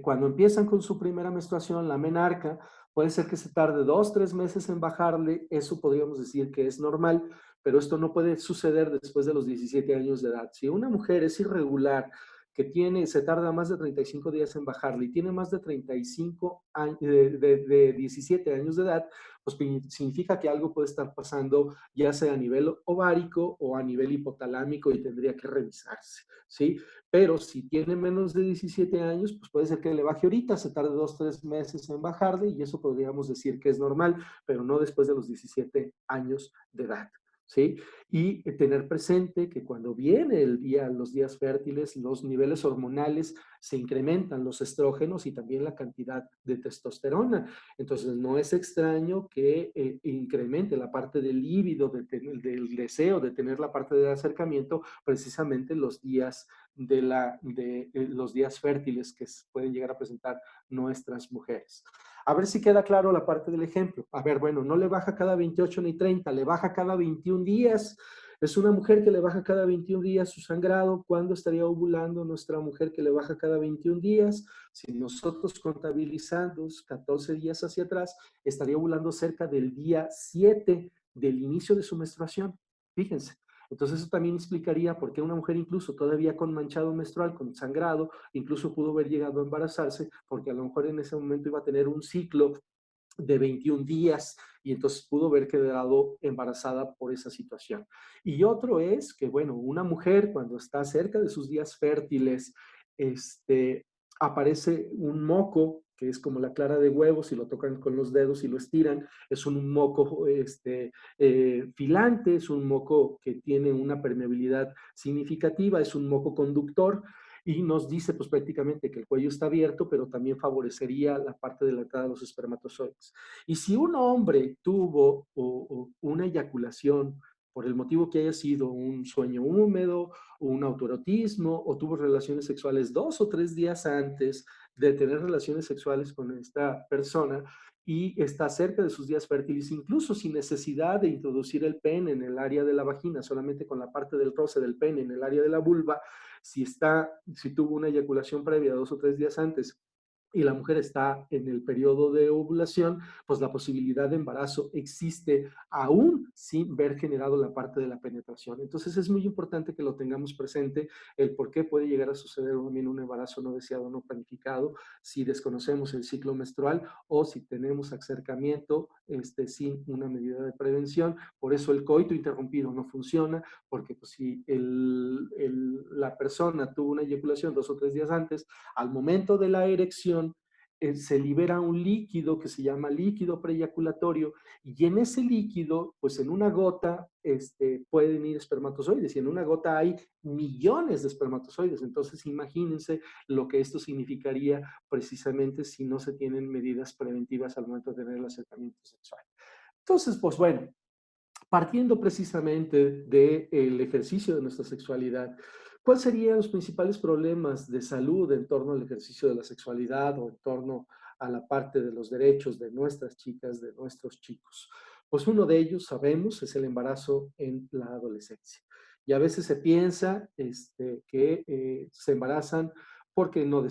cuando empiezan con su primera menstruación, la menarca, puede ser que se tarde 2, 3 meses en bajarle, eso podríamos decir que es normal, pero esto no puede suceder después de los 17 años de edad. Si una mujer es irregular, que se tarda más de 35 días en bajarle y tiene más de 35 años, de 17 años de edad, pues significa que algo puede estar pasando, ya sea a nivel ovárico o a nivel hipotalámico, y tendría que revisarse, ¿sí? Pero si tiene menos de 17 años, pues puede ser que le baje ahorita, se tarde 2, 3 meses en bajarle, y eso podríamos decir que es normal, pero no después de los 17 años de edad, ¿sí? Y tener presente que cuando viene los días fértiles, los niveles hormonales se incrementan, los estrógenos y también la cantidad de testosterona. Entonces, no es extraño que incremente la parte del líbido, del deseo de tener la parte del acercamiento, precisamente los días los días fértiles que pueden llegar a presentar nuestras mujeres. A ver si queda claro la parte del ejemplo. A ver, bueno, no le baja cada 28 ni 30, le baja cada 21 días. Es una mujer que le baja cada 21 días su sangrado. ¿Cuándo estaría ovulando nuestra mujer que le baja cada 21 días? Si nosotros contabilizamos 14 días hacia atrás, estaría ovulando cerca del día 7 del inicio de su menstruación. Fíjense. Entonces eso también explicaría por qué una mujer incluso todavía con manchado menstrual, con sangrado, incluso pudo haber llegado a embarazarse, porque a lo mejor en ese momento iba a tener un ciclo de 21 días y entonces pudo haber quedado embarazada por esa situación. Y otro es que, bueno, una mujer cuando está cerca de sus días fértiles, aparece un moco que es como la clara de huevo, si lo tocan con los dedos y lo estiran, es un moco filante, es un moco que tiene una permeabilidad significativa, es un moco conductor, y nos dice pues prácticamente que el cuello está abierto, pero también favorecería la parte de la entrada de los espermatozoides. Y si un hombre tuvo una eyaculación por el motivo que haya sido un sueño húmedo, un autoerotismo, o tuvo relaciones sexuales 2 o 3 días antes de tener relaciones sexuales con esta persona y está cerca de sus días fértiles, incluso sin necesidad de introducir el pene en el área de la vagina, solamente con la parte del roce del pene en el área de la vulva, si tuvo una eyaculación previa 2 o 3 días antes y la mujer está en el periodo de ovulación, pues la posibilidad de embarazo existe aún sin ver generado la parte de la penetración. Entonces es muy importante que lo tengamos presente, el por qué puede llegar a suceder también un embarazo no deseado, no planificado, si desconocemos el ciclo menstrual o si tenemos acercamiento sin una medida de prevención. Por eso el coito interrumpido no funciona, porque pues, si la persona tuvo una eyaculación 2 o 3 días antes, al momento de la erección se libera un líquido que se llama líquido preeyaculatorio, y en ese líquido, pues en una gota pueden ir espermatozoides, y en una gota hay millones de espermatozoides. Entonces imagínense lo que esto significaría precisamente si no se tienen medidas preventivas al momento de tener el acercamiento sexual. Entonces, pues bueno, partiendo precisamente del ejercicio de nuestra sexualidad, ¿cuáles serían los principales problemas de salud en torno al ejercicio de la sexualidad o en torno a la parte de los derechos de nuestras chicas, de nuestros chicos? Pues uno de ellos, sabemos, es el embarazo en la adolescencia. Y a veces se piensa que se embarazan porque, no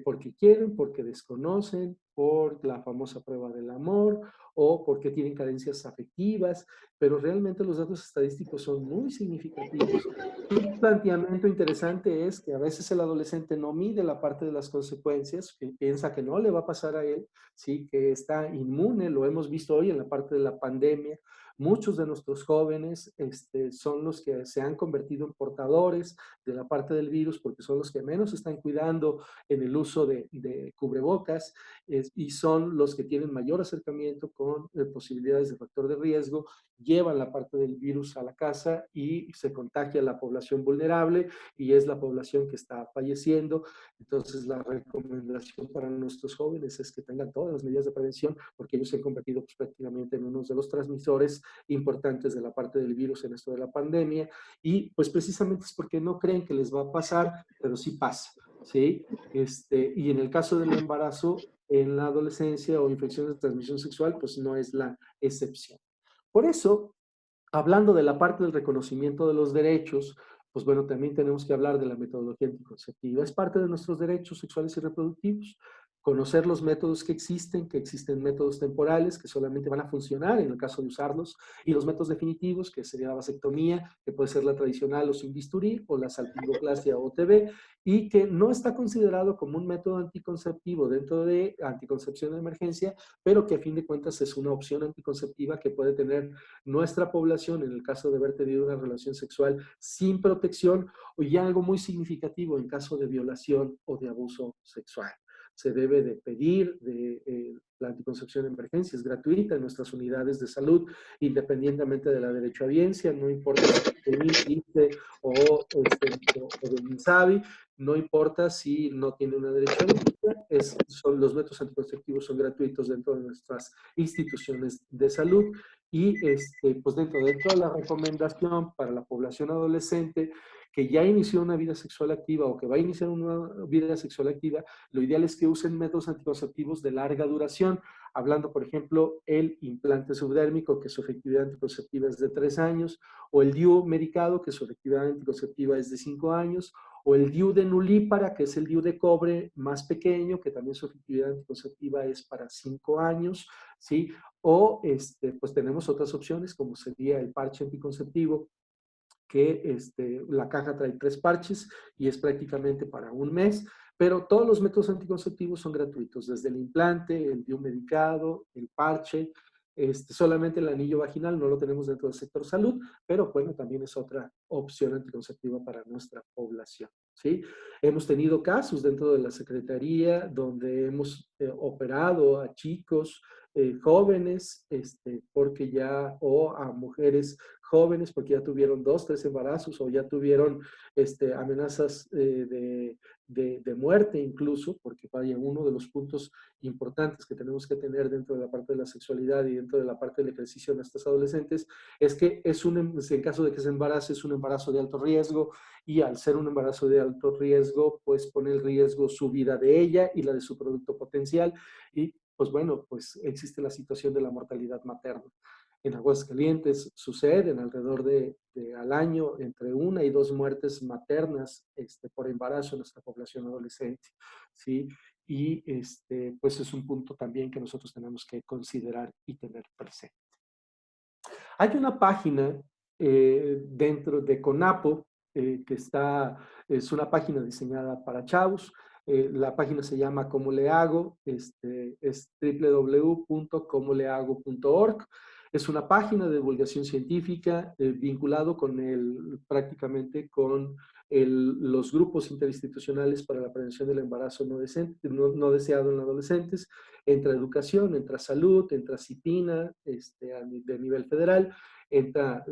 porque quieren, porque desconocen, por la famosa prueba del amor o porque tienen carencias afectivas, pero realmente los datos estadísticos son muy significativos. Un planteamiento interesante es que a veces el adolescente no mide la parte de las consecuencias, que piensa que no le va a pasar a él, ¿sí? Que está inmune, lo hemos visto hoy en la parte de la pandemia. Muchos de nuestros jóvenes son los que se han convertido en portadores de la parte del virus porque son los que menos están cuidando en el uso de cubrebocas y son los que tienen mayor acercamiento con posibilidades de factor de riesgo, llevan la parte del virus a la casa y se contagia a la población vulnerable y es la población que está falleciendo. Entonces la recomendación para nuestros jóvenes es que tengan todas las medidas de prevención porque ellos se han convertido pues, prácticamente en uno de los transmisores importantes de la parte del virus en esto de la pandemia y pues precisamente es porque no creen que les va a pasar, pero sí pasa, ¿sí? Y en el caso del embarazo, en la adolescencia o infecciones de transmisión sexual, pues no es la excepción. Por eso, hablando de la parte del reconocimiento de los derechos, pues bueno, también tenemos que hablar de la metodología anticonceptiva. Es parte de nuestros derechos sexuales y reproductivos. Conocer los métodos que existen métodos temporales que solamente van a funcionar en el caso de usarlos, y los métodos definitivos, que sería la vasectomía, que puede ser la tradicional o sin bisturí, o la salpingoplastia o OTB, y que no está considerado como un método anticonceptivo dentro de anticoncepción de emergencia, pero que a fin de cuentas es una opción anticonceptiva que puede tener nuestra población en el caso de haber tenido una relación sexual sin protección o ya algo muy significativo en caso de violación o de abuso sexual. Se debe de pedir la anticoncepción de emergencia, es gratuita en nuestras unidades de salud, independientemente de la derechohabiencia, no importa si es o de INSABI, no importa si no tiene una derechohabiencia, los métodos anticonceptivos son gratuitos dentro de nuestras instituciones de salud. Y pues dentro de la recomendación para la población adolescente que ya inició una vida sexual activa o que va a iniciar una vida sexual activa, lo ideal es que usen métodos anticonceptivos de larga duración, hablando, por ejemplo, el implante subdérmico, que su efectividad anticonceptiva es de 3 años, o el DIU medicado, que su efectividad anticonceptiva es de 5 años, o el DIU de nulípara, que es el DIU de cobre más pequeño, que también su efectividad anticonceptiva es para 5 años, ¿sí? O pues tenemos otras opciones, como sería el parche anticonceptivo, que la caja trae 3 parches y es prácticamente para un mes, pero todos los métodos anticonceptivos son gratuitos, desde el implante, el DIU medicado, el parche, solamente el anillo vaginal no lo tenemos dentro del sector salud, pero bueno, también es otra opción anticonceptiva para nuestra población, ¿sí? Hemos tenido casos dentro de la Secretaría donde hemos operado a chicos jóvenes, porque ya, o a mujeres jóvenes porque ya tuvieron 2, 3 embarazos o ya tuvieron amenazas de muerte incluso, porque vaya, uno de los puntos importantes que tenemos que tener dentro de la parte de la sexualidad y dentro de la parte del ejercicio en estos adolescentes es que en caso de que se embarace es un embarazo de alto riesgo y al ser un embarazo de alto riesgo pues pone en riesgo su vida de ella y la de su producto potencial y pues bueno, pues existe la situación de la mortalidad materna. En Aguascalientes suceden alrededor al año entre 1 y 2 muertes maternas por embarazo en nuestra población adolescente, ¿sí? Y pues es un punto también que nosotros tenemos que considerar y tener presente. Hay una página dentro de CONAPO que es una página diseñada para chavos. La página se llama ¿Cómo le hago? Es www.comolehago.org. Es una página de divulgación científica vinculado prácticamente con los grupos interinstitucionales para la prevención del embarazo no deseado en adolescentes. Entra educación, entra salud, entra CIPINA de nivel federal, entra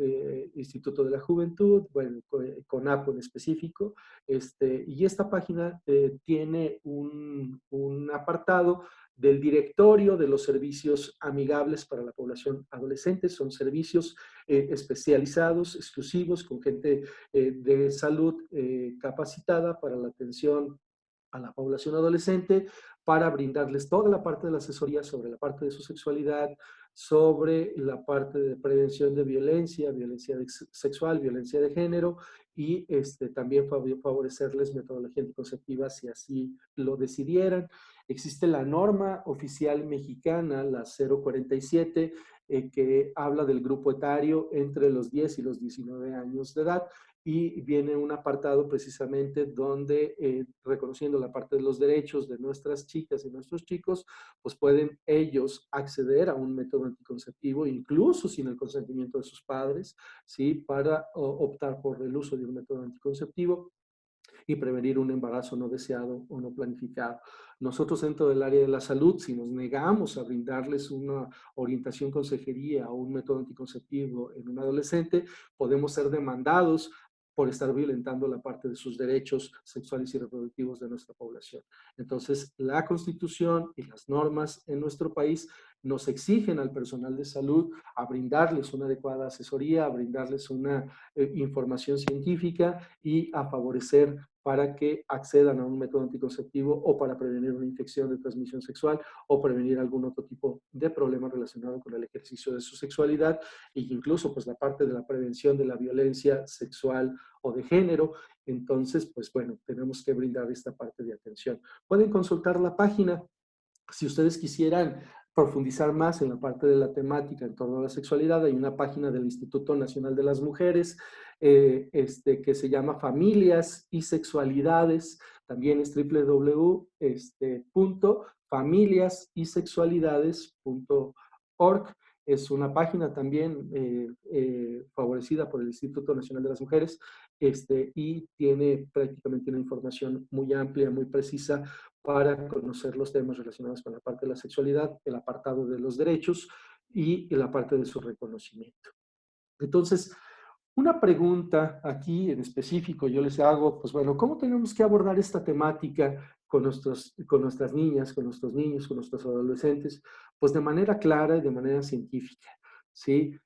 Instituto de la Juventud, bueno, CONAPO en específico, y esta página tiene un apartado del directorio de los servicios amigables para la población adolescente. Son servicios especializados, exclusivos, con gente de salud capacitada para la atención a la población adolescente, para brindarles toda la parte de la asesoría sobre la parte de su sexualidad, sobre la parte de prevención de violencia sexual, violencia de género, y también favorecerles metodología anticonceptiva si así lo decidieran. Existe la norma oficial mexicana, la 047, que habla del grupo etario entre los 10 y los 19 años de edad, y viene un apartado precisamente donde, reconociendo la parte de los derechos de nuestras chicas y nuestros chicos, pues pueden ellos acceder a un método anticonceptivo, incluso sin el consentimiento de sus padres, ¿sí? Para optar por el uso de un método anticonceptivo y prevenir un embarazo no deseado o no planificado. Nosotros dentro del área de la salud, si nos negamos a brindarles una orientación, consejería o un método anticonceptivo en un adolescente, podemos ser demandados por estar violentando la parte de sus derechos sexuales y reproductivos de nuestra población. Entonces, la Constitución y las normas en nuestro país nos exigen al personal de salud a brindarles una adecuada asesoría, a brindarles una información científica y a favorecer para que accedan a un método anticonceptivo o para prevenir una infección de transmisión sexual o prevenir algún otro tipo de problema relacionado con el ejercicio de su sexualidad, e incluso pues la parte de la prevención de la violencia sexual o de género. Entonces, pues bueno, tenemos que brindar esta parte de atención. Pueden consultar la página si ustedes quisieran profundizar más en la parte de la temática en torno a la sexualidad. Hay una página del Instituto Nacional de las Mujeres que se llama Familias y Sexualidades. También es www.familiasysexualidades.org. Es una página también favorecida por el Instituto Nacional de las Mujeres, y tiene prácticamente una información muy amplia, muy precisa para conocer los temas relacionados con la parte de la sexualidad, el apartado de los derechos y la parte de su reconocimiento. Entonces, una pregunta aquí en específico yo les hago, pues bueno, ¿cómo tenemos que abordar esta temática con nuestras niñas, con nuestros niños, con nuestros adolescentes? Pues de manera clara y de manera científica, ¿sí?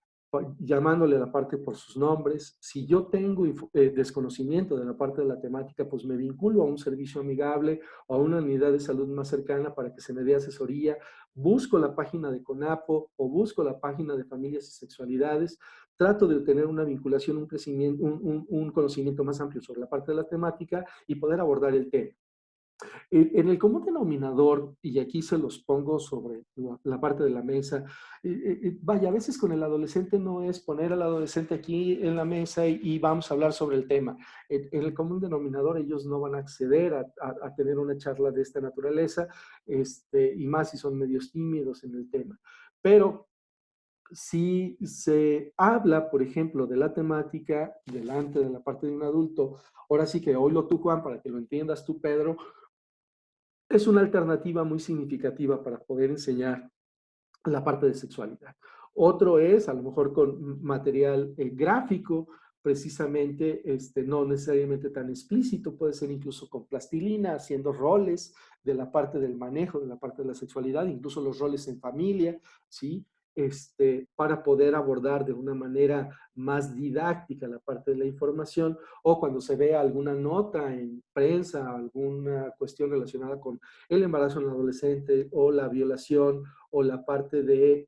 Llamándole a la parte por sus nombres. Si yo tengo desconocimiento de la parte de la temática, pues me vinculo a un servicio amigable o a una unidad de salud más cercana para que se me dé asesoría. Busco la página de CONAPO o busco la página de Familias y Sexualidades. Trato de tener una vinculación, un crecimiento, un conocimiento más amplio sobre la parte de la temática y poder abordar el tema. En el común denominador, y aquí se los pongo sobre la parte de la mesa, vaya, a veces con el adolescente no es poner al adolescente aquí en la mesa y vamos a hablar sobre el tema. En el común denominador ellos no van a acceder a tener una charla de esta naturaleza, y más si son medios tímidos en el tema. Pero si se habla, por ejemplo, de la temática delante de la parte de un adulto, ahora sí que oílo tú, Juan, para que lo entiendas tú, Pedro, es una alternativa muy significativa para poder enseñar la parte de sexualidad. Otro es, a lo mejor con material gráfico, precisamente no necesariamente tan explícito, puede ser incluso con plastilina, haciendo roles de la parte del manejo, de la parte de la sexualidad, incluso los roles en familia, ¿sí? Para poder abordar de una manera más didáctica la parte de la información, o cuando se vea alguna nota en prensa, alguna cuestión relacionada con el embarazo en el adolescente o la violación o la parte de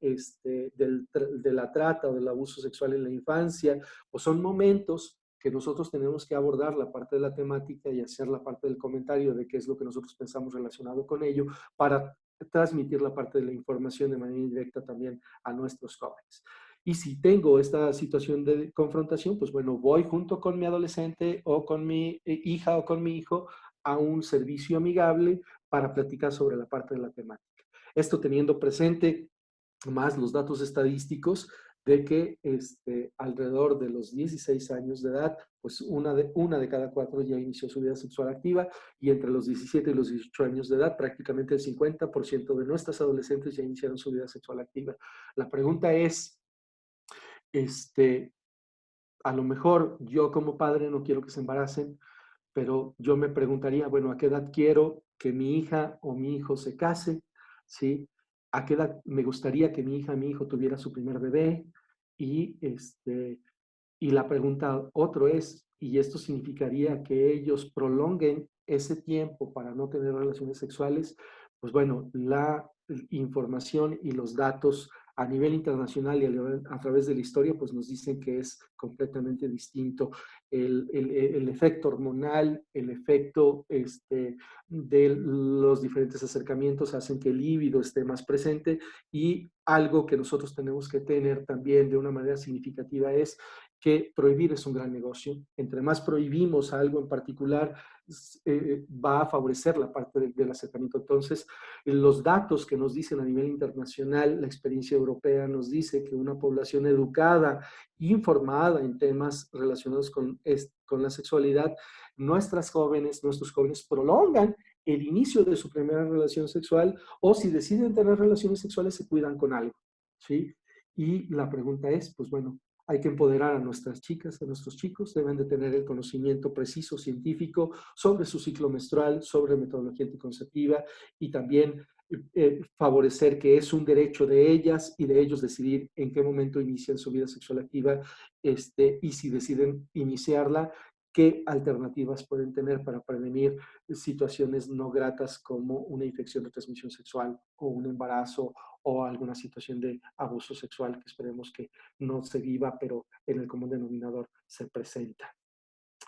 la trata o del abuso sexual en la infancia, pues son momentos que nosotros tenemos que abordar la parte de la temática y hacer la parte del comentario de qué es lo que nosotros pensamos relacionado con ello para transmitir la parte de la información de manera indirecta también a nuestros jóvenes. Y si tengo esta situación de confrontación, pues bueno, voy junto con mi adolescente o con mi hija o con mi hijo a un servicio amigable para platicar sobre la parte de la temática. Esto teniendo presente más los datos estadísticos de que alrededor de los 16 años de edad, pues una de cada 4 ya inició su vida sexual activa, y entre los 17 y los 18 años de edad, prácticamente el 50% de nuestras adolescentes ya iniciaron su vida sexual activa. La pregunta es, a lo mejor yo como padre no quiero que se embaracen, pero yo me preguntaría, bueno, ¿a qué edad quiero que mi hija o mi hijo se case? ¿Sí? ¿A qué edad me gustaría que mi hija, mi hijo tuviera su primer bebé? Y, y la pregunta otro es, ¿y esto significaría que ellos prolonguen ese tiempo para no tener relaciones sexuales? Pues bueno, la información y los datos a nivel internacional y a través de la historia, pues nos dicen que es completamente distinto. El efecto hormonal, el efecto de los diferentes acercamientos hacen que el líbido esté más presente, y algo que nosotros tenemos que tener también de una manera significativa es que prohibir es un gran negocio. Entre más prohibimos algo en particular, va a favorecer la parte del acercamiento. Entonces, los datos que nos dicen a nivel internacional, la experiencia europea nos dice que una población educada, informada en temas relacionados con la sexualidad, nuestros jóvenes prolongan el inicio de su primera relación sexual, o si deciden tener relaciones sexuales se cuidan con algo, ¿sí? Y la pregunta es, pues bueno, hay que empoderar a nuestras chicas, a nuestros chicos, deben de tener el conocimiento preciso, científico, sobre su ciclo menstrual, sobre metodología anticonceptiva, y también favorecer que es un derecho de ellas y de ellos decidir en qué momento inician su vida sexual activa, y si deciden iniciarla, qué alternativas pueden tener para prevenir situaciones no gratas como una infección de transmisión sexual o un embarazo o alguna situación de abuso sexual que esperemos que no se viva, pero en el común denominador se presenta.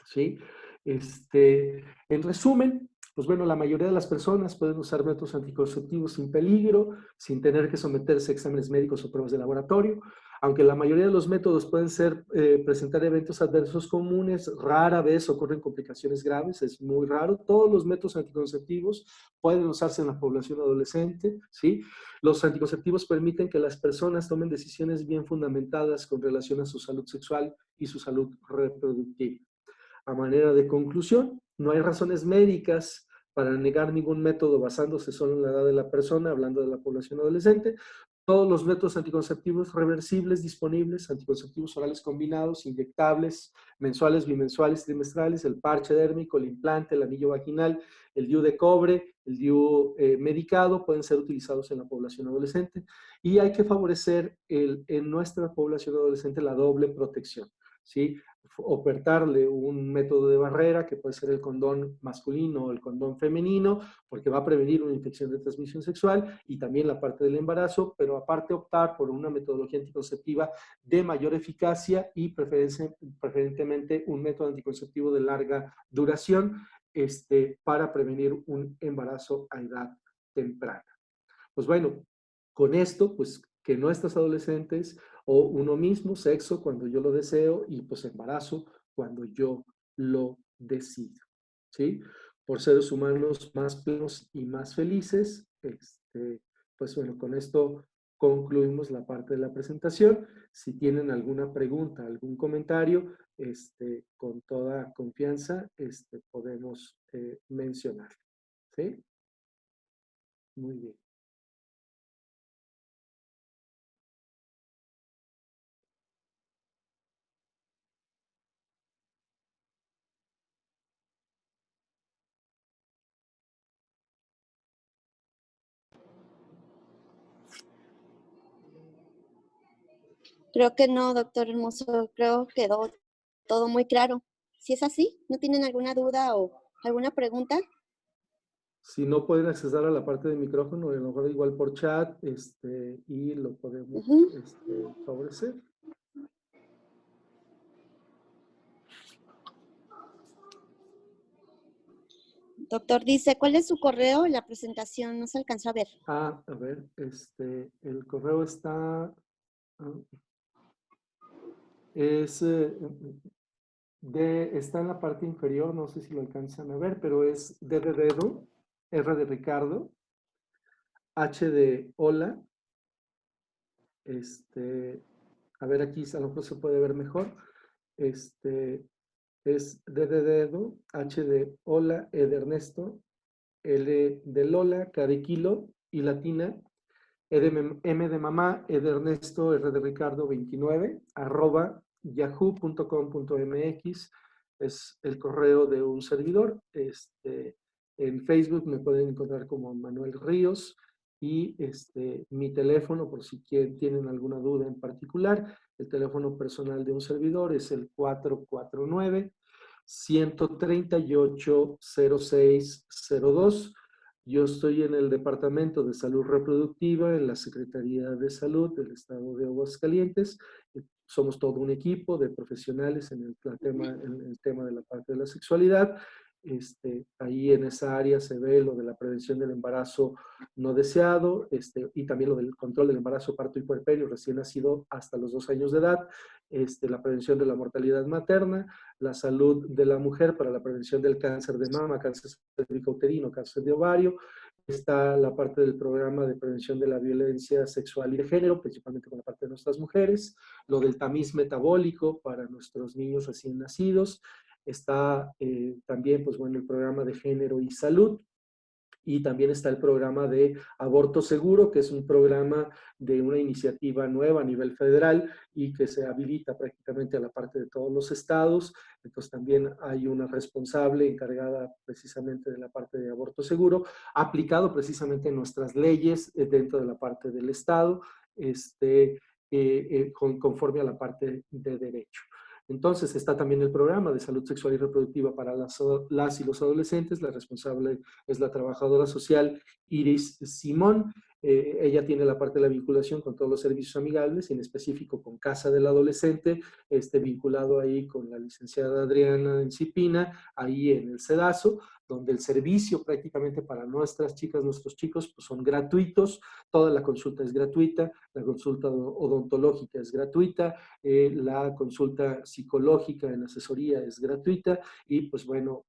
¿Sí? En resumen, pues bueno, la mayoría de las personas pueden usar métodos anticonceptivos sin peligro, sin tener que someterse a exámenes médicos o pruebas de laboratorio. Aunque la mayoría de los métodos pueden presentar eventos adversos comunes, rara vez ocurren complicaciones graves, es muy raro. Todos los métodos anticonceptivos pueden usarse en la población adolescente, ¿sí? Los anticonceptivos permiten que las personas tomen decisiones bien fundamentadas con relación a su salud sexual y su salud reproductiva. A manera de conclusión, no hay razones médicas para negar ningún método basándose solo en la edad de la persona, hablando de la población adolescente. Todos los métodos anticonceptivos reversibles disponibles, anticonceptivos orales combinados, inyectables, mensuales, bimensuales, trimestrales, el parche dérmico, el implante, el anillo vaginal, el DIU de cobre, el DIU medicado, pueden ser utilizados en la población adolescente, y hay que favorecer en nuestra población adolescente la doble protección, ¿sí? Ofertarle un método de barrera que puede ser el condón masculino o el condón femenino, porque va a prevenir una infección de transmisión sexual y también la parte del embarazo, pero aparte optar por una metodología anticonceptiva de mayor eficacia y preferentemente un método anticonceptivo de larga duración, para prevenir un embarazo a edad temprana. Pues bueno, con esto, pues que nuestros adolescentes, o uno mismo, sexo cuando yo lo deseo, y pues embarazo cuando yo lo decido, ¿sí? Por seres humanos más plenos y más felices, pues bueno, con esto concluimos la parte de la presentación. Si tienen alguna pregunta, algún comentario, con toda confianza, podemos mencionar, ¿sí? Muy bien. Creo que no, doctor Hermoso, creo que quedó todo muy claro. Si es así, ¿no tienen alguna duda o alguna pregunta? Si no pueden acceder a la parte de micrófono, a lo mejor igual por chat, y lo podemos favorecer. Doctor dice, ¿cuál es su correo? La presentación no se alcanzó a ver. A ver, el correo está, está en la parte inferior, no sé si lo alcanzan a ver, pero es D de dedo, R de Ricardo, H de hola, a ver aquí a lo mejor se puede ver mejor, es D de dedo, H de hola, E de Ernesto, L de Lola, K de kilo y latina, M de mamá, E de Ernesto, R de Ricardo 29, @yahoo.com.mx, es el correo de un servidor. En Facebook me pueden encontrar como Manuel Ríos, y mi teléfono, por si tienen alguna duda en particular, el teléfono personal de un servidor es el 449-138-0602. Yo estoy en el Departamento de Salud Reproductiva, en la Secretaría de Salud del Estado de Aguascalientes. Somos todo un equipo de profesionales en el tema de la parte de la sexualidad. Ahí en esa área se ve lo de la prevención del embarazo no deseado, y también lo del control del embarazo, parto y puerperio recién nacido hasta los 2 años de edad, la prevención de la mortalidad materna, la salud de la mujer para la prevención del cáncer de mama, cáncer cervicouterino, cáncer de ovario. Está la parte del programa de prevención de la violencia sexual y de género, principalmente con la parte de nuestras mujeres, lo del tamiz metabólico para nuestros niños recién nacidos. Está también, pues bueno, el programa de género y salud, y también está el programa de aborto seguro, que es un programa de una iniciativa nueva a nivel federal y que se habilita prácticamente a la parte de todos los estados. Entonces también hay una responsable encargada precisamente de la parte de aborto seguro, aplicado precisamente en nuestras leyes dentro de la parte del estado, conforme a la parte de derecho. Entonces está también el programa de salud sexual y reproductiva para las y los adolescentes. La responsable es la trabajadora social Iris Simón. Ella tiene la parte de la vinculación con todos los servicios amigables, en específico con Casa del Adolescente, vinculado ahí con la licenciada Adriana Encipina, ahí en el CEDASO, donde el servicio prácticamente para nuestras chicas, nuestros chicos, pues son gratuitos. Toda la consulta es gratuita, la consulta odontológica es gratuita, la consulta psicológica en asesoría es gratuita, y pues bueno,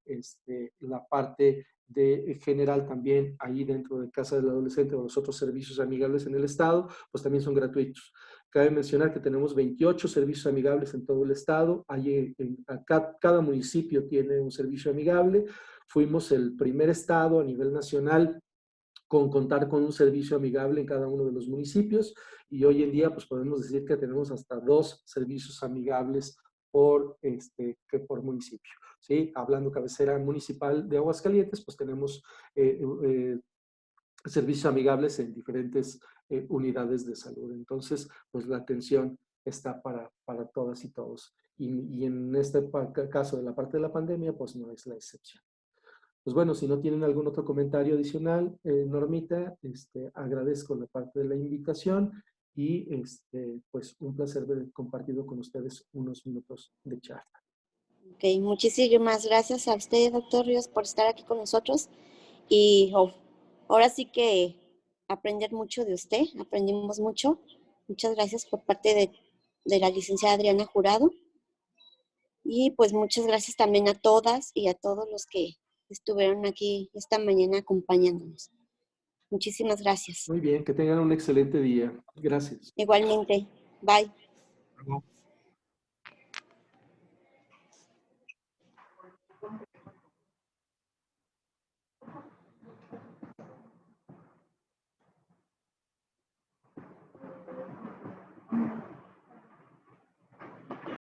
la parte de general también ahí dentro de Casa del Adolescente o los otros servicios amigables en el estado, pues también son gratuitos. Cabe mencionar que tenemos 28 servicios amigables en todo el estado. Cada municipio tiene un servicio amigable. Fuimos el primer estado a nivel nacional con contar con un servicio amigable en cada uno de los municipios, y hoy en día pues podemos decir que tenemos hasta 2 servicios amigables por municipio, ¿sí? Hablando cabecera municipal de Aguascalientes, pues tenemos servicios amigables en diferentes unidades de salud. Entonces, pues la atención está para todas y todos. Y en este caso de la parte de la pandemia, pues no es la excepción. Pues bueno, si no tienen algún otro comentario adicional, Normita, agradezco la parte de la invitación y pues un placer haber compartido con ustedes unos minutos de charla. Ok, muchísimas gracias a usted, doctor Ríos, por estar aquí con nosotros. Y ahora sí que aprender mucho de usted, aprendimos mucho. Muchas gracias por parte de la licenciada Adriana Jurado. Y pues muchas gracias también a todas y a todos los que estuvieron aquí esta mañana acompañándonos. Muchísimas gracias. Muy bien, que tengan un excelente día. Gracias. Igualmente. Bye. Luego.